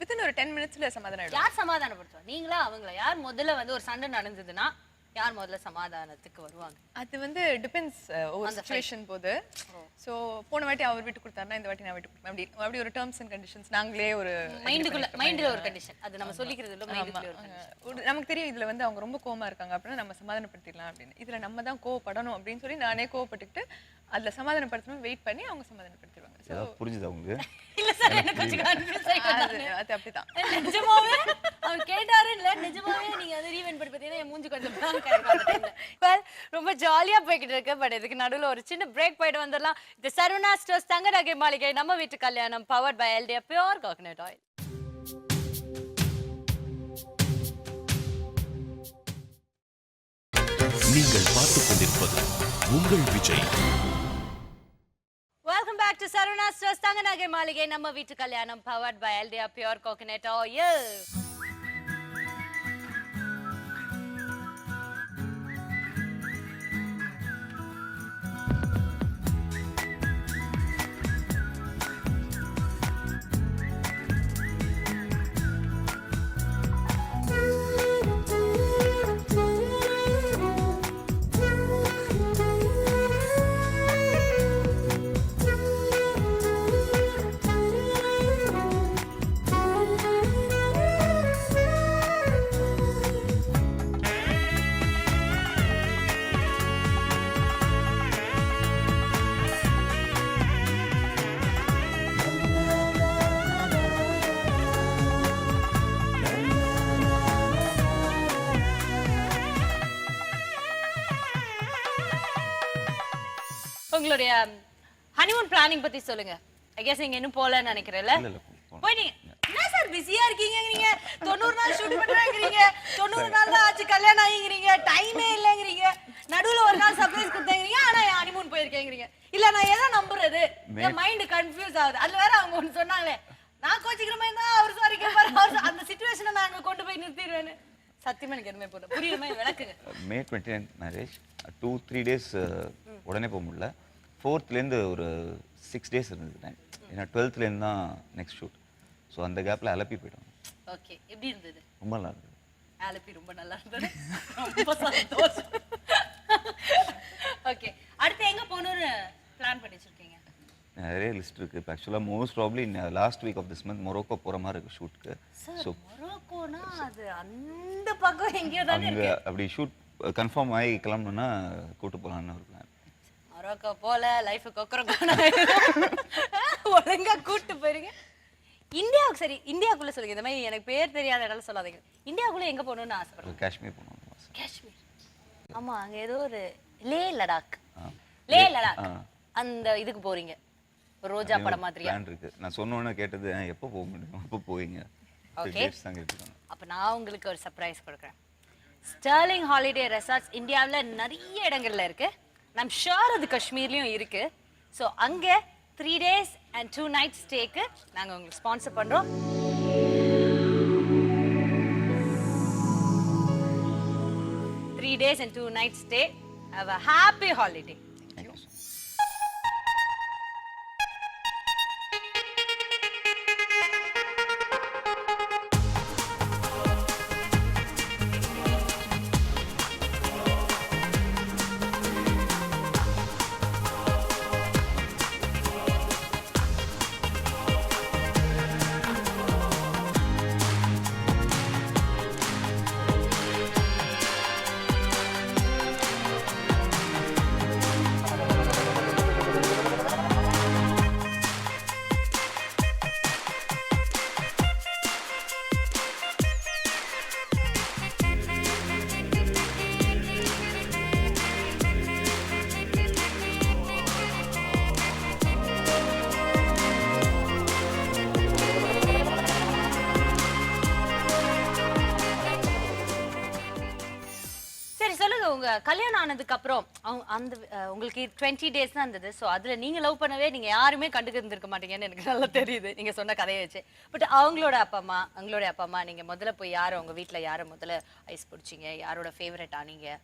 வித்தின் ஒரு 10 minutesல சமாதானம் ஆயிடும்.
யார் சமாதானப்படுத்துவா, நீங்களா அவங்களா? யார் முதல்ல வந்து ஒரு சண்டை நடந்ததுன்னா யார் முதல்ல சமாதானத்துக்கு வருவாங்க?
அது வந்து டிபெண்ட்ஸ் ஒவ்வொரு சிச்சுவேஷன் போது. ஸோ போன வாட்டி அவர் விட்டு கொடுத்தாருன்னா இந்த வாட்டி நான் விட்டு கொடுப்பேன். அப்படி ஒரு டேர்ம்ஸ் அண்ட் கண்டிஷன்ஸ் நாங்களே ஒரு
மைண்ட்ல ஒரு கண்டிஷன், அது நம்ம சொல்லிக்கிறது இல்ல, மைண்ட்ல ஒரு கண்டிஷன்.
நமக்கு தெரியும் இதுல வந்து அவங்க ரொம்ப கோவமா இருக்காங்க அப்படின்னா நம்ம சமாதானப்படுத்திடலாம் அப்படின்னு. இதுல நம்ம தான் கோவப்படணும் அப்படின்னு சொல்லி நானே கோவப்பட்டுக்கிட்டு அதுல சமாதானப்படுத்தணும் வெயிட் பண்ணி அவங்க சமாதானப்படுத்திடுவாங்க.
புரிஞ்சுது அவங்களுக்கு?
இல்ல சார், எனக்கு கொஞ்சம் கன்ஃபியூஸ் ஆயிட்டேன்.
அது அப்படிதான்.
நிஜமாவே அவர் கேட்டாரு இல்ல, நிஜமாவே நீங்க அது ரீவெண்ட் பண்ணி பார்த்தீங்கன்னா என் மூஞ்சி கொஞ்சம் blank ஆயிருக்கு அந்த டைம்ல. வெல், ரொம்ப ஜாலியா போய்கிட்டு இருக்கு. பட் இதுக்கு நடுவுல ஒரு சின்ன பிரேக் போயிட்டு வந்துடலாம். இது சரவணா ஸ்டோர்ஸ் தங்க நகை மாளிகை நம்ம வீட்டு கல்யாணம், powered by Eldia pure coconut oil.
நீங்கள் பார்த்துக் கொண்டிருப்பது உங்கள் Vijay.
Welcome back to Saravana Stores தங்க நகை மாளிகை நம்ம வீட்டு கல்யாணம், powered by Eldia pure coconut oil. உங்களுடைய ஹனிமூன் பிளானிங் பத்தி சொல்லுங்க. ஐ கெஸ் நீங்க இன்னும் போலன்னு நினைக்கிறேன்ல? போயிட்டீங்க. என்ன சார் பிஸியா இருக்கீங்கங்கறீங்க, 90 நாள் ஷூட் பண்றாங்கறீங்க, 90 நாள் தான் ஆச்சு கல்யாணம் ஆகிங்கறீங்க, டைமே இல்லங்கறீங்க, நடுவுல ஒரு நாள் சர்ப்ரைஸ் கொடுத்தங்கறீங்க, ஆனா ஹனிமூன் போயிருக்கேங்கறீங்க. இல்ல நான் எதை நம்புறது? என் மைண்ட் கன்ஃபியூஸ் ஆகுது. அதுல வேற அவங்க ஒன்னு சொன்னாங்களே, நான் கோச்சிக்கிற மாதிரி தான் அவர் சாரி கேட்பாரு, அந்த சிச்சுவேஷனை நான் அங்க கொண்டு போய் நிறுத்திடுவேன்னு. சத்தியமா எனக்கு எதுவுமே போல புரியுற மாதிரி விளக்குங்க.
மே 29 மேரேஜ் 2-3 டேஸ் உடனே போக முடியல. 4th ஒரு 6 டேஸ் இருந்தது டைம். ஏன்னா 12th தான் நெக்ஸ்ட் ஷூட். ஸோ அந்த கேப்பில் அலப்பி போயிட்டோம்.
ஓகே, எப்படி இருந்தது?
ரொம்ப நல்லா இருந்தது.
அலப்பி ரொம்ப நல்லா இருந்தது. ரொம்ப சந்தோஷம். ஓகே, அடுத்து எங்க போகணும்னு பிளான் பண்ணி வச்சிருக்கீங்க?
நிறைய லிஸ்ட் இருக்கு. இப்போ ஆக்சுவலாக most probably last week of this month Morocco போகிற மாதிரி இருக்கு ஷூட்க்கு.
ஸோ மொரோக்கோனா அது அந்த பக்கம் எங்கேயோ தானே
அங்கே
இருக்கு.
அப்படி ஷூட் கன்ஃபார்ம் ஆகி கிளம்பணும்னா கூட்டு போகலான்னு ஒரு பிளான்.
மொரோக்கோ போல லைஃப் கொக்கரக்கோனா ஒழுங்கா கூட்டு போயிருங்க. இந்தியாவுக்கு சரி, இந்தியாவுக்குள்ள சொல்லுங்க. இந்த மாதிரி எனக்கு பேர் தெரியாத இடம் சொல்லாதீங்க. இந்தியாவுக்குள்ள எங்க போகணும்னு ஆசைப்படுறேன்?
காஷ்மீர் போகணும்.
காஷ்மீர். ஆமா, அங்க ஏதோ ஒரு லே லடாக் அந்த இதுக்கு போறீங்க. ஒரு ரோஜா படம் மாதிரியா
பிளான் இருக்கு. நான் சொன்னோன்னே கேட்டது எப்போ போக முடியும், எப்போ போவீங்க?
ஓகே, அப்ப நான் உங்களுக்கு ஒரு சர்ப்ரைஸ் கொடுக்குறேன். ஸ்டர்லிங் ஹாலிடே ரெசார்ட்ஸ் இந்தியாவில் நிறைய இடங்கள்ல இருக்கு. நான் ஷூர் அது காஷ்மீர்லயும் இருக்கு. ஸோ அங்க 3 days and 2 nights ஸ்டேக்கு நாங்க உங்களுக்கு ஸ்பான்சர் பண்றோம். Three days and 2 nights stay. Have a happy holiday. உங்க கல்யாணம் ஆனதுக்கு அப்புறம் அந்த உங்களுக்கு 20 டேஸ் தான் இருந்தது. ஸோ அதுல நீங்க லவ் பண்ணவே நீங்க யாருமே கண்டுக்கிருந்திருக்க மாட்டீங்கன்னு எனக்கு நல்லா தெரியுது நீங்க சொன்ன கதையை வச்சு. பட் அவங்களோட அப்பா அம்மா நீங்க முதல்ல போய் யாரை உங்க வீட்டுல யாரை முதல்ல ஐஸ் பிடிச்சிங்க, யாரோட ஃபேவரட் ஆனீங்க,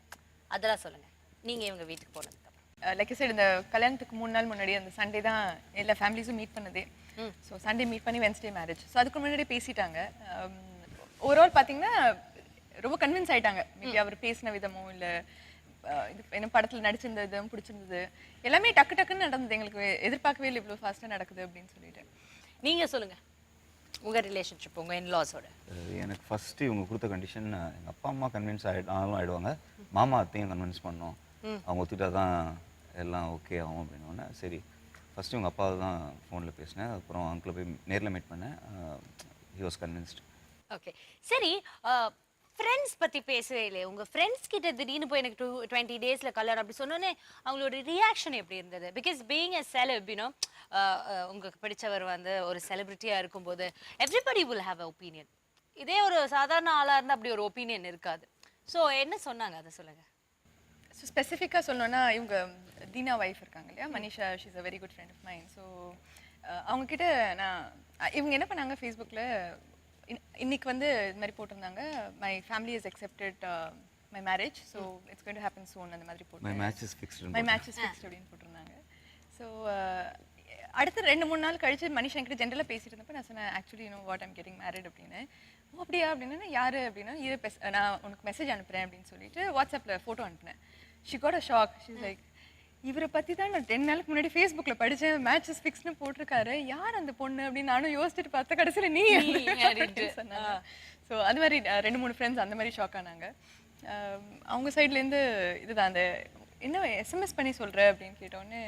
அதெல்லாம் சொல்லுங்க நீங்க இவங்க வீட்டுக்கு போனதுக்கு அப்புறம்.
லைக் சைடு இந்த கல்யாணத்துக்கு 3 நாள் முன்னாடி அந்த சண்டே தான் எல்லா ஃபேமிலிஸும் மீட் பண்ணதே. ஸோ சண்டே மீட் பண்ணி வென்ஸ்டே மேரேஜ். ஸோ அதுக்கு முன்னாடி பேசிட்டாங்க. ஓவரால் பார்த்தீங்கன்னா ரொம்ப கன்வின்ஸ் ஆயிட்டாங்க. மேபி அவர் பேசின விதமோ இல்லை இது என்ன படத்தில் நடிச்சிருந்த விதம் பிடிச்சிருந்தது எல்லாமே டக்கு டக்குன்னு நடந்தது. எங்களுக்கு எதிர்பார்க்கவே இல்லை இவ்வளோ ஃபாஸ்ட்டாக நடக்குது அப்படின்னு சொல்லிட்டு.
நீங்க சொல்லுங்க உங்க ரிலேஷன்ஷிப் உங்க இன்லாஸோட.
எனக்கு ஃபஸ்ட்டு இவங்க கொடுத்த கண்டிஷன் எங்கள் அப்பா அம்மா கன்வின்ஸ் ஆகிடுவாங்க, மாமா அத்தையும் கன்வின்ஸ் பண்ணோம், அவங்க ஒத்துக்கிட்டா தான் எல்லாம் ஓகே ஆகும் அப்படின்னோடனே சரி ஃபஸ்ட்டு இவங்க அப்பாவை தான் ஃபோனில் பேசினேன். அப்புறம் அங்கிளை போய் நேரில் மீட் பண்ணேன். He was convinced.
ஓகே சரி, ஃப்ரெண்ட்ஸ் பத்தி பேசவே இல்லை. உங்க ஃப்ரெண்ட்ஸ் கிட்ட திடீர்னு போய் எனக்கு 20 டேஸ்ல கல்யாணம் அப்படி சொன்னோன்னே அவங்களோட ரியாக்ஷன் எப்படி இருந்தது? பிகாஸ் பீயிங் எ செலப் யூனோ, உங்களுக்கு பிடிச்சவர் வந்து ஒரு செலிபிரிட்டியா இருக்கும்போது everybody will have a opinion. இதே ஒரு சாதாரண ஆளா இருந்தா அப்படி ஒரு ஒப்பீனியன் இருக்காது. ஸோ என்ன சொன்னாங்க அதை சொல்லுங்க.
ஸோ ஸ்பெசிஃபிக்காக சொல்லணும்னா இவங்க தீனா ஒய்ஃப் இருக்காங்க இல்லையா, Manisha, she is a very good friend of mine. So அவங்கக்கிட்ட நான் இவங்க என்ன பண்ணாங்க ஃபேஸ்புக்கில் இன்னைக்கு வந்து இது மாதிரி போட்டிருந்தாங்க, my family is accepted my marriage, so it's going to happen soon அந்த மாதிரி போட்டு
மை மேட்ச் இஸ் ஃபிக்ஸ்டு
அப்படின்னு போட்டிருந்தாங்க. ஸோ அடுத்த 2-3 நாள் கழிச்சு மனிஷா என்கிட்ட ஜென்ரலாக பேசிட்டு இருந்தப்போ நான் சொன்னேன் actually what I'm getting married அப்படின்னு. ஓ அப்படியா அப்படின்னா யார் அப்படின்னா நான் உனக்கு மெசேஜ் அனுப்புகிறேன் அப்படின்னு சொல்லிட்டு வாட்ஸ்அப்பில் ஃபோட்டோ அனுப்புனேன். She got a shock. She's like இவரை பற்றி தான் நான் 10 நாளுக்கு முன்னாடி ஃபேஸ்புக்கில் படித்தேன், மேட்சஸ் ஃபிக்ஸ்னு போட்டிருக்காரு, யார் அந்த பொண்ணு அப்படின்னு நானும் யோசிச்சுட்டு பார்த்தா கடைசியில் நீ சொன்னாங்க. ஸோ அது மாதிரி 2-3 ஃப்ரெண்ட்ஸ் அந்த மாதிரி ஷாக் ஆனாங்க. அவங்க சைட்லேருந்து இதுதான் அந்த என்ன எஸ்எம்எஸ் பண்ணி சொல்கிற அப்படின்னு கேட்டோன்னே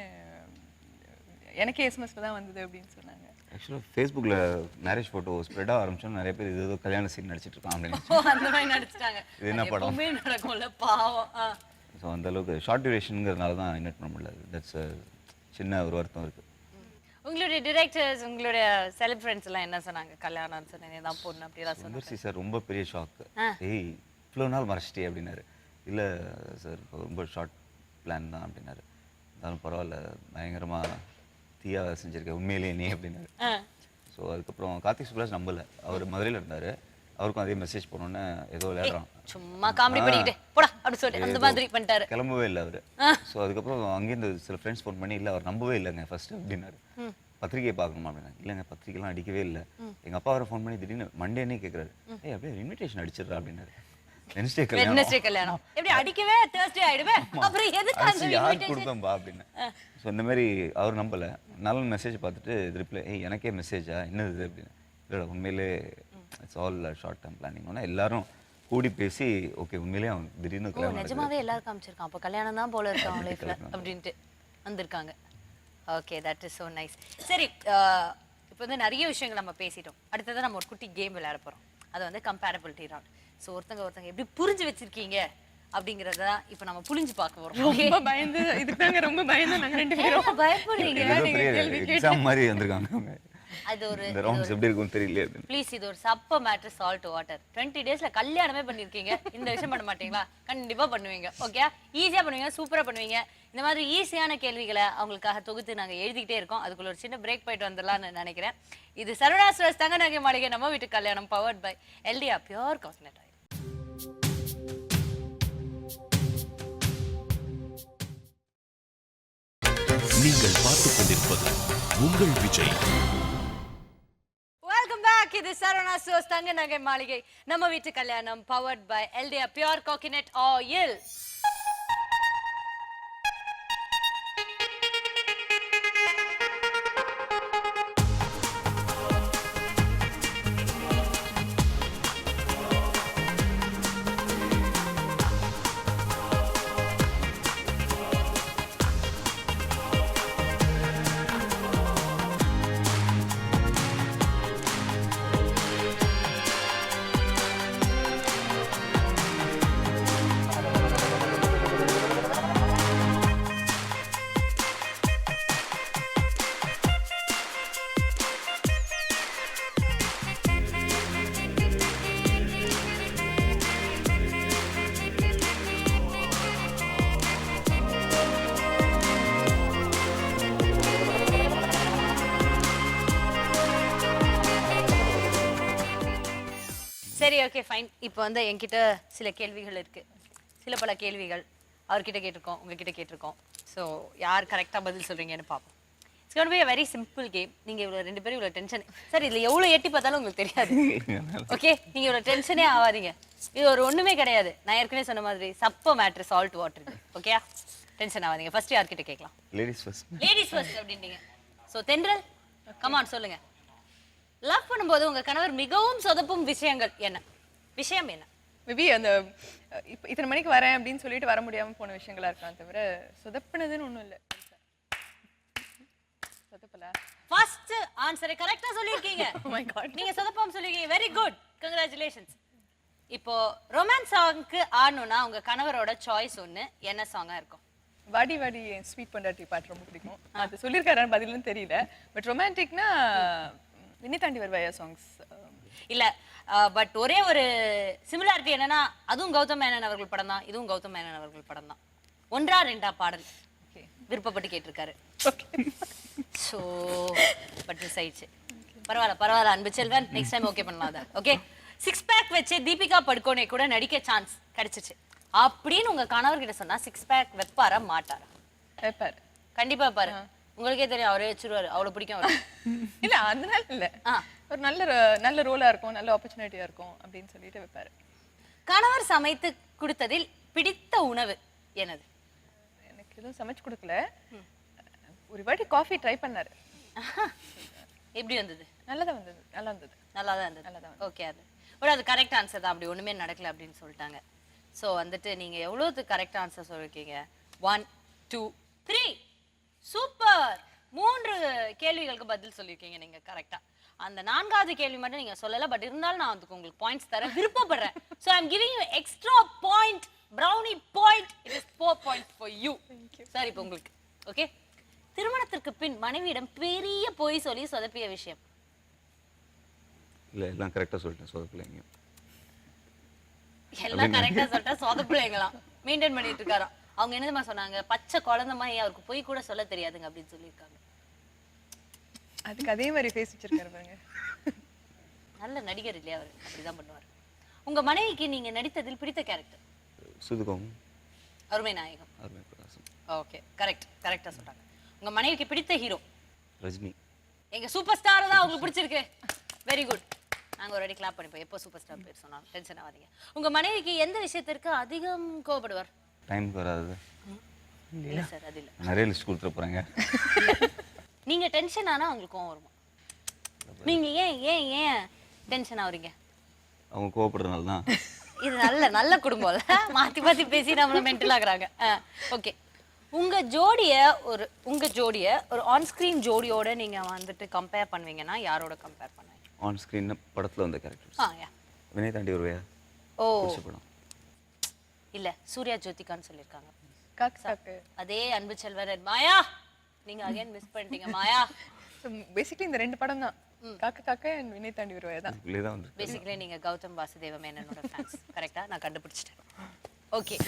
எனக்கே எஸ்எம்எஸ்ல தான் வந்தது அப்படின்னு சொன்னாங்க.
ஆக்சுவலாக ஃபேஸ்புக்கில் மேரேஜ் ஃபோட்டோ ஸ்ப்ரெட் ஆக ஆரம்பிச்சோம், நிறைய பேர் இது ஏதோ கல்யாண சீன் நடிச்சிட்டு இருக்கான் அப்படின்னு
அந்த மாதிரி நடிச்சிட்டாங்க.
இது என்ன படம்
நடக்கும்ல பாவம்.
ஸோ அந்த அளவுக்கு ஷார்ட் டியூரேஷனுங்கிறதுனால தான் இன்வைட் பண்ண முடியல. தட்ஸ் சின்ன ஒரு வருத்தம் இருக்குது.
உங்களுடைய டிரெக்டர்ஸ் உங்களுடைய செலிப் ஃப்ரெண்ட்ஸ் எல்லாம் என்ன சொன்னாங்க? கல்யாணம் சொன்னேன் தான் பொண்ணு அப்படிலாம் சொன்னாங்க.
சார் ரொம்ப பெரிய ஷாக்கு. ஏய் இவ்வளோ நாள் மறைச்சிட்டே அப்படின்னாரு. இல்லை சார் ரொம்ப ஷார்ட் பிளான் தான் அப்படின்னாரு. இருந்தாலும் பரவாயில்ல, பயங்கரமாக தீயா செஞ்சிருக்கேன் உண்மையிலேயே நீ அப்படின்னாரு. ஸோ அதுக்கப்புறம் கார்த்திக் சுப்ராஜ் நம்பலை, அவர் மதுரையில் இருந்தார், அவருக்கும் அதே மெசேஜ் போனோன்னே ஏதோ விளையாடுறான்
சும்மா காமெடி பண்ணிக்கிட்டு போடா அப்படி சொல்லி அந்த மாதிரி பண்ணிட்டாரு.
கிளம்பவே இல்லை அவர். ஸோ அதுக்கப்புறம் அங்கேருந்து சில ஃப்ரெண்ட்ஸ் ஃபோன் பண்ணி இல்லை அவர் நம்பவே இல்லைங்க ஃபர்ஸ்ட் அப்படின்னாரு. பத்திரிகையை பார்க்கணுமா அப்படின்னா இல்லைங்க பத்திரிக்கைலாம் அடிக்கவே இல்லை. எங்கள் அப்பா வர ஃபோன் பண்ணி திடீர்னு மண்டேனே கேட்குறாரு, ஏய் அப்படியே இன்விடேஷன் அடிச்சிடுறா அப்படின்னாரு. வெட்னஸ்டே கல்யாணம்
எப்படி அடிக்கவே தேர்ஸ்டே ஆயிடுவே அப்புறம் எதுக்கு அந்த
யார் கொடுத்தோம்பா அப்படின்னு. ஸோ இந்த மாதிரி அவர் நம்பலை. நல்ல மெசேஜ் பார்த்துட்டு ரிப்ளை ஏய் எனக்கே மெசேஜா என்னது அப்படின்னு. இல்லை உண்மையிலே it's all short term planning. எல்லாரும் கூடி பேசி ஓகே உண்மையிலேயே அவன் திடீர்னு கல்யாணம்
நிஜமாவே எல்லாரும் காமிச்சிருக்கான் அப்போ கல்யாணம் தான் போல இருக்கு அவன் லைஃப்ல அப்படின்ட்டு வந்திருக்காங்க. Okay that is so nice. சரி இப்போ வந்து நிறைய விஷயங்கள் நம்ம பேசிட்டோம். அடுத்ததான் நம்ம ஒரு குட்டி கேம் விளையாட போகிறோம். அது வந்து கம்பேரபிலிட்டி ரவுண்ட். ஸோ ஒருத்தங்க எப்படி புரிஞ்சு வச்சிருக்கீங்க அப்படிங்கறத இப்போ நம்ம புரிஞ்சு பார்க்க போறோம்.
ரொம்ப பயந்து இதுக்கு தாங்க ரொம்ப பயந்து நாங்க 2 பேரும்
பயப்படுறீங்க.
எக்ஸாம் மாதிரி வந்திருக்காங்க.
அது ஒரு
இந்த ரவுண்ட்ஸ் எப்படி இருக்கும்னு தெரியல.
ப்ளீஸ் இது ஒரு சப்ப மேட்டர் சால்ட் வாட்டர். 20 டேஸ்ல கல்யாணமே பண்ணிருக்கீங்க, இந்த விஷயம் பண்ண மாட்டீங்களா? கண்டிப்பா பண்ணுவீங்க. ஓகே ஈஸியா பண்ணுவீங்க, சூப்பரா பண்ணுவீங்க. இந்த மாதிரி ஈஸியான கேள்விகளை அவங்களுக்காக தொகுத்து நாங்க எழுதிக்கிட்டே இருக்கோம். அதுக்குள்ள ஒரு சின்ன பிரேக் போயிட்டு வந்துடலாம்னு நினைக்கிறேன். இது சரவணா ஸ்டோர்ஸ் தங்க நகை மாளிகை நம்ம வீட்டு கல்யாணம் powered by Eldia pure coconut oil.
நீங்கள் பார்த்துக் கொண்டிருப்பது உங்கள் விஜய்.
Welcome back. இது சரவணா ஸ்டோர்ஸ் தங்க நகை மாளிகை நம்ம வீட்டு கல்யாணம் powered by Eldia pure coconut oil. சரி ஓகே ஃபைன். இப்போ வந்து என்கிட்ட சில கேள்விகள் இருக்கு. சில பல கேள்விகள் அவர்கிட்ட கேட்டிருக்கோம், உங்ககிட்ட கேட்டிருக்கோம். ஸோ யார் கரெக்டாக பதில் சொல்றீங்கன்னு பார்ப்போம். It's gonna be a very simple game. நீங்க இவ்வளோ 2 பேரும் இவ்வளோ டென்ஷன் சார் இதில் எவ்வளோ எட்டி பார்த்தாலும் உங்களுக்கு தெரியாது. ஓகே நீங்க இவ்வளோ டென்ஷனே ஆகாதீங்க. இது ஒரு ஒண்ணுமே கிடையாது. நான் ஏற்கனவே சொன்ன மாதிரி சப்ப மேட்ரு சால்ட் வாட்டர் இருக்கு. ஓகே டென்ஷன் ஆகாதீங்க. ஃபர்ஸ்ட் யார்கிட்ட கேட்கலாம்?
Ladies first.
லேடிஸ் ஃபர்ஸ்ட் அப்படின்றீங்க. ஸோ தென்றல் கமான் சொல்லுங்க. லவ் பண்ணும்போது உங்க கணவர் மிகவும் சொதப்பும் விஷயங்கள் என்ன? விஷயம் என்ன?
மேபி அந்த இப்போ இத்தனை மணிக்கு வரேன் அப்படின்னு சொல்லிட்டு வர முடியாம போன விஷயங்களா இருக்கலாம் தவிர சொதப்புனதுன்னு ஒண்ணும் இல்ல. சொதப்பல.
ஃபர்ஸ்ட் ஆன்சரை கரெக்ட்டா சொல்லிருக்கீங்க.
Oh my god.
நீங்க சொதப்பாம சொல்லிருக்கீங்க. Very good. கங்க்ராச்சுலேஷன்ஸ். இப்போ ரொமான்ஸ் சாங்க்கு ஆடணும்னா உங்க கணவரோட சாய்ஸ் ஒன்னு என்ன சாங்கா இருக்கும்?
வாடி வாடி ஸ்வீட் பொண்டாட்டி பாட்டு ரொம்ப பிடிக்கும். அது சொல்லியிருக்காரான்னு பதிலுன்னு தெரியல. But ரொமான்டிக்னா வினிதாண்டி Varuvaayaa songs.
இல்ல பட் ஒரே ஒரு சிமிலாரிட்டி என்னன்னா அதுவும் கௌதம் மேனன் அவர்கள் படம் தான், இதுவும் கௌதம் மேனன் அவர்கள் படம் தான். ஒன்றா ரெண்டா பாடல் விருப்பப்பட்டு கேட்டிருக்காரு. ஸோ பட் மிஸ் ஆயிடுச்சு. பரவாயில்ல அன்பு செல்வன், நெக்ஸ்ட் டைம் ஓகே பண்ணலாம் அதை. ஓகே 6 பேக் வச்சு தீபிகா படுகோனே கூட நடிக்க சான்ஸ் கிடைச்சிச்சு அப்படின்னு உங்க கணவர்கிட்ட சொன்னா 6 பேக் வைப்பாரா மாட்டாரா?
வைப்பாரு.
கண்டிப்பா பாரு. உங்களுக்கே தெரியும் அவரே வச்சிருவாரு. அவ்வளவு பிடிக்கும் அவரு.
இல்ல அதனால இல்ல. ஒரு நல்ல ரோலா இருக்கும், நல்ல ஆப்பர்ச்சுனிட்டியா இருக்கும் அப்படின்னு சொல்லிட்டு வைப்பாரு.
கணவர் சமைத்து கொடுத்ததில் பிடித்த உணவு என்னது?
எனக்கு எதுவும் சமைச்சு கொடுக்கல. ஒரு வாட்டி காஃபி ட்ரை பண்ணாரு.
எப்படி வந்தது?
நல்லா வந்தது.
நல்லா தான் இருந்தது. ஓகே அது பட் அது கரெக்ட் ஆன்சர் தான். அப்படி ஒண்ணுமே நடக்கல அப்படின்னு சொல்லிட்டாங்க. ஸோ வந்துட்டு நீங்க எவ்வளவு கரெக்ட் ஆன்சர் சொல்லிருக்கீங்க? 1 2 3 சூப்பர். 3 கேள்விகளுக்கு பதில் சொல்லியிருக்கீங்க நீங்க கரெக்டா. அந்த 4வது கேள்வி மட்டும் நீங்க சொல்லல. பட் இருந்தாலும் நான் அதுக்கு உங்களுக்கு பாயிண்ட்ஸ் தர விருப்பப்படுறேன். So I am giving you extra point, brownie point. It is 4 points for you. Sir இப்போ உங்களுக்கு ஓகே. திருமணத்திற்கு பின் மனைவியிடம் பெரிய பொய் சொல்லி சொதப்பிய விஷயம்?
இல்லை எல்லாம் கரெக்டாக சொல்லிட்டேன், சொதப்பில்லைங்க.
எல்லாம் கரெக்டா சொல்லிட்டா சொதப்பிள்ளைங்களாம் மெயின்டைன் பண்ணிட்டு இருக்காராம். அவங்க என்னதுமா சொன்னாங்க? பச்சை குழந்தை மாதிரி அவருக்கு போய் கூட சொல்ல தெரியாதுங்க அப்படின்னு சொல்லியிருக்காங்க.
அதுக்கு அதே மாதிரி ஃபேஸ் வச்சிருக்காரு பாருங்க.
நல்ல நடிகர் இல்லையா அவர்? அப்படிதான் பண்ணுவார். உங்க மனைவிக்கு நீங்க நடித்ததில் பிடித்த கேரக்டர்?
சுதுகம்.
அருமை நாயகம்.
அருமை பிரகாசம்.
ஓகே கரெக்டா சொல்றாங்க. உங்க மனைவிக்கு பிடித்த ஹீரோ?
ரஜினி.
எங்க சூப்பர் ஸ்டார் தான் உங்களுக்கு பிடிச்சிருக்கு. Very good. நாங்க ஒரு வாட்டி கிளாப் பண்ணிப்போம் எப்போ சூப்பர் ஸ்டார் பேர் சொன்னாலும். டென்ஷன் ஆகாதீங்க. உங்க மனைவிக்கு எந்த விஷயத்திற்கு அதிகம் கோபப்படுவார்?
டைமுக்கு வராது.
இல்ல சார் அது இல்ல.
நிறைய லிஸ்ட் கொடுத்துட்டு போறாங்க.
நீங்க டென்ஷன் ஆனா உங்களுக்கு கோவம் வருமா? நீங்க ஏன் டென்ஷன் ஆவறீங்க?
அவங்க கோவப்படுறதுனால தான்.
இது நல்ல குடும்பம்ல. மாத்தி பேசி நம்மள மென்டல் ஆகுறாங்க. ஓகே உங்க ஜோடிய ஒரு ஆன் ஸ்கிரீன் ஜோடியோட நீங்க வந்துட்டு கம்பேர் பண்ணுவீங்கன்னா யாரோட கம்பேர் பண்ணுவீங்க?
ஆன் ஸ்கிரீன் படத்துல வந்த கேரக்டர்ஸ்.
யா.
வினயதாண்டி வருவையா?
ஓ
படம்
இல்ல சூர்யா ஜோதிகான்னு சொல்லிருக்காங்க.
காக்கு
அதே அன்பு செல்வன் மாயா. நீங்க அகைன் மிஸ் பண்ணிட்டீங்க மாயா.
பேசிக்கலி இந்த 2 படம் தான். காக்க அண்ட் வினயதாண்டி வருவாயா தான்.
இதுலயே தான் வந்து.
பேசிக்கலி நீங்க கௌதம் வாசுதேவ மேனனோட ஃபேன்ஸ். கரெக்ட்டா? நான் கண்டுபிடிச்சிட்டேன். ஓகே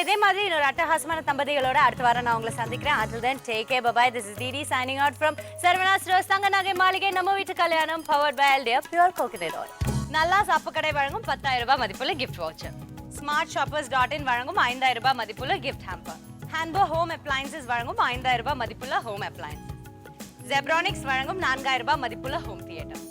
இதே மாதிரி இன்னொரு அட்டகாசமான தம்பதிகளோட அடுத்த வாரம் நான் உங்களை சந்திக்கிறேன். Until then, take care, bye bye. This is Didi signing out from Sarvana Stores தங்க நகை மாளிகை நம்ம வீட்டு கல்யாணம் powered by LDF Pure Coconut Oil. நல்லா சாப்பு கடை வழங்கும் 10,000 ரூபாய் மதிப்புள்ள கிஃப்ட் வவுச்சர். smartshoppers.in வழங்கும் 5,000 ரூபாய் மதிப்புள்ள gift hamper. Hanbo Home Appliances வழங்கும் 5,000 ரூபாய் மதிப்புள்ள ஹோம் அப்ளையன்ஸ். Zebronics வழங்கும் 4,000 ரூபாய் மதிப்புள்ள ஹோம் தியேட்டர்.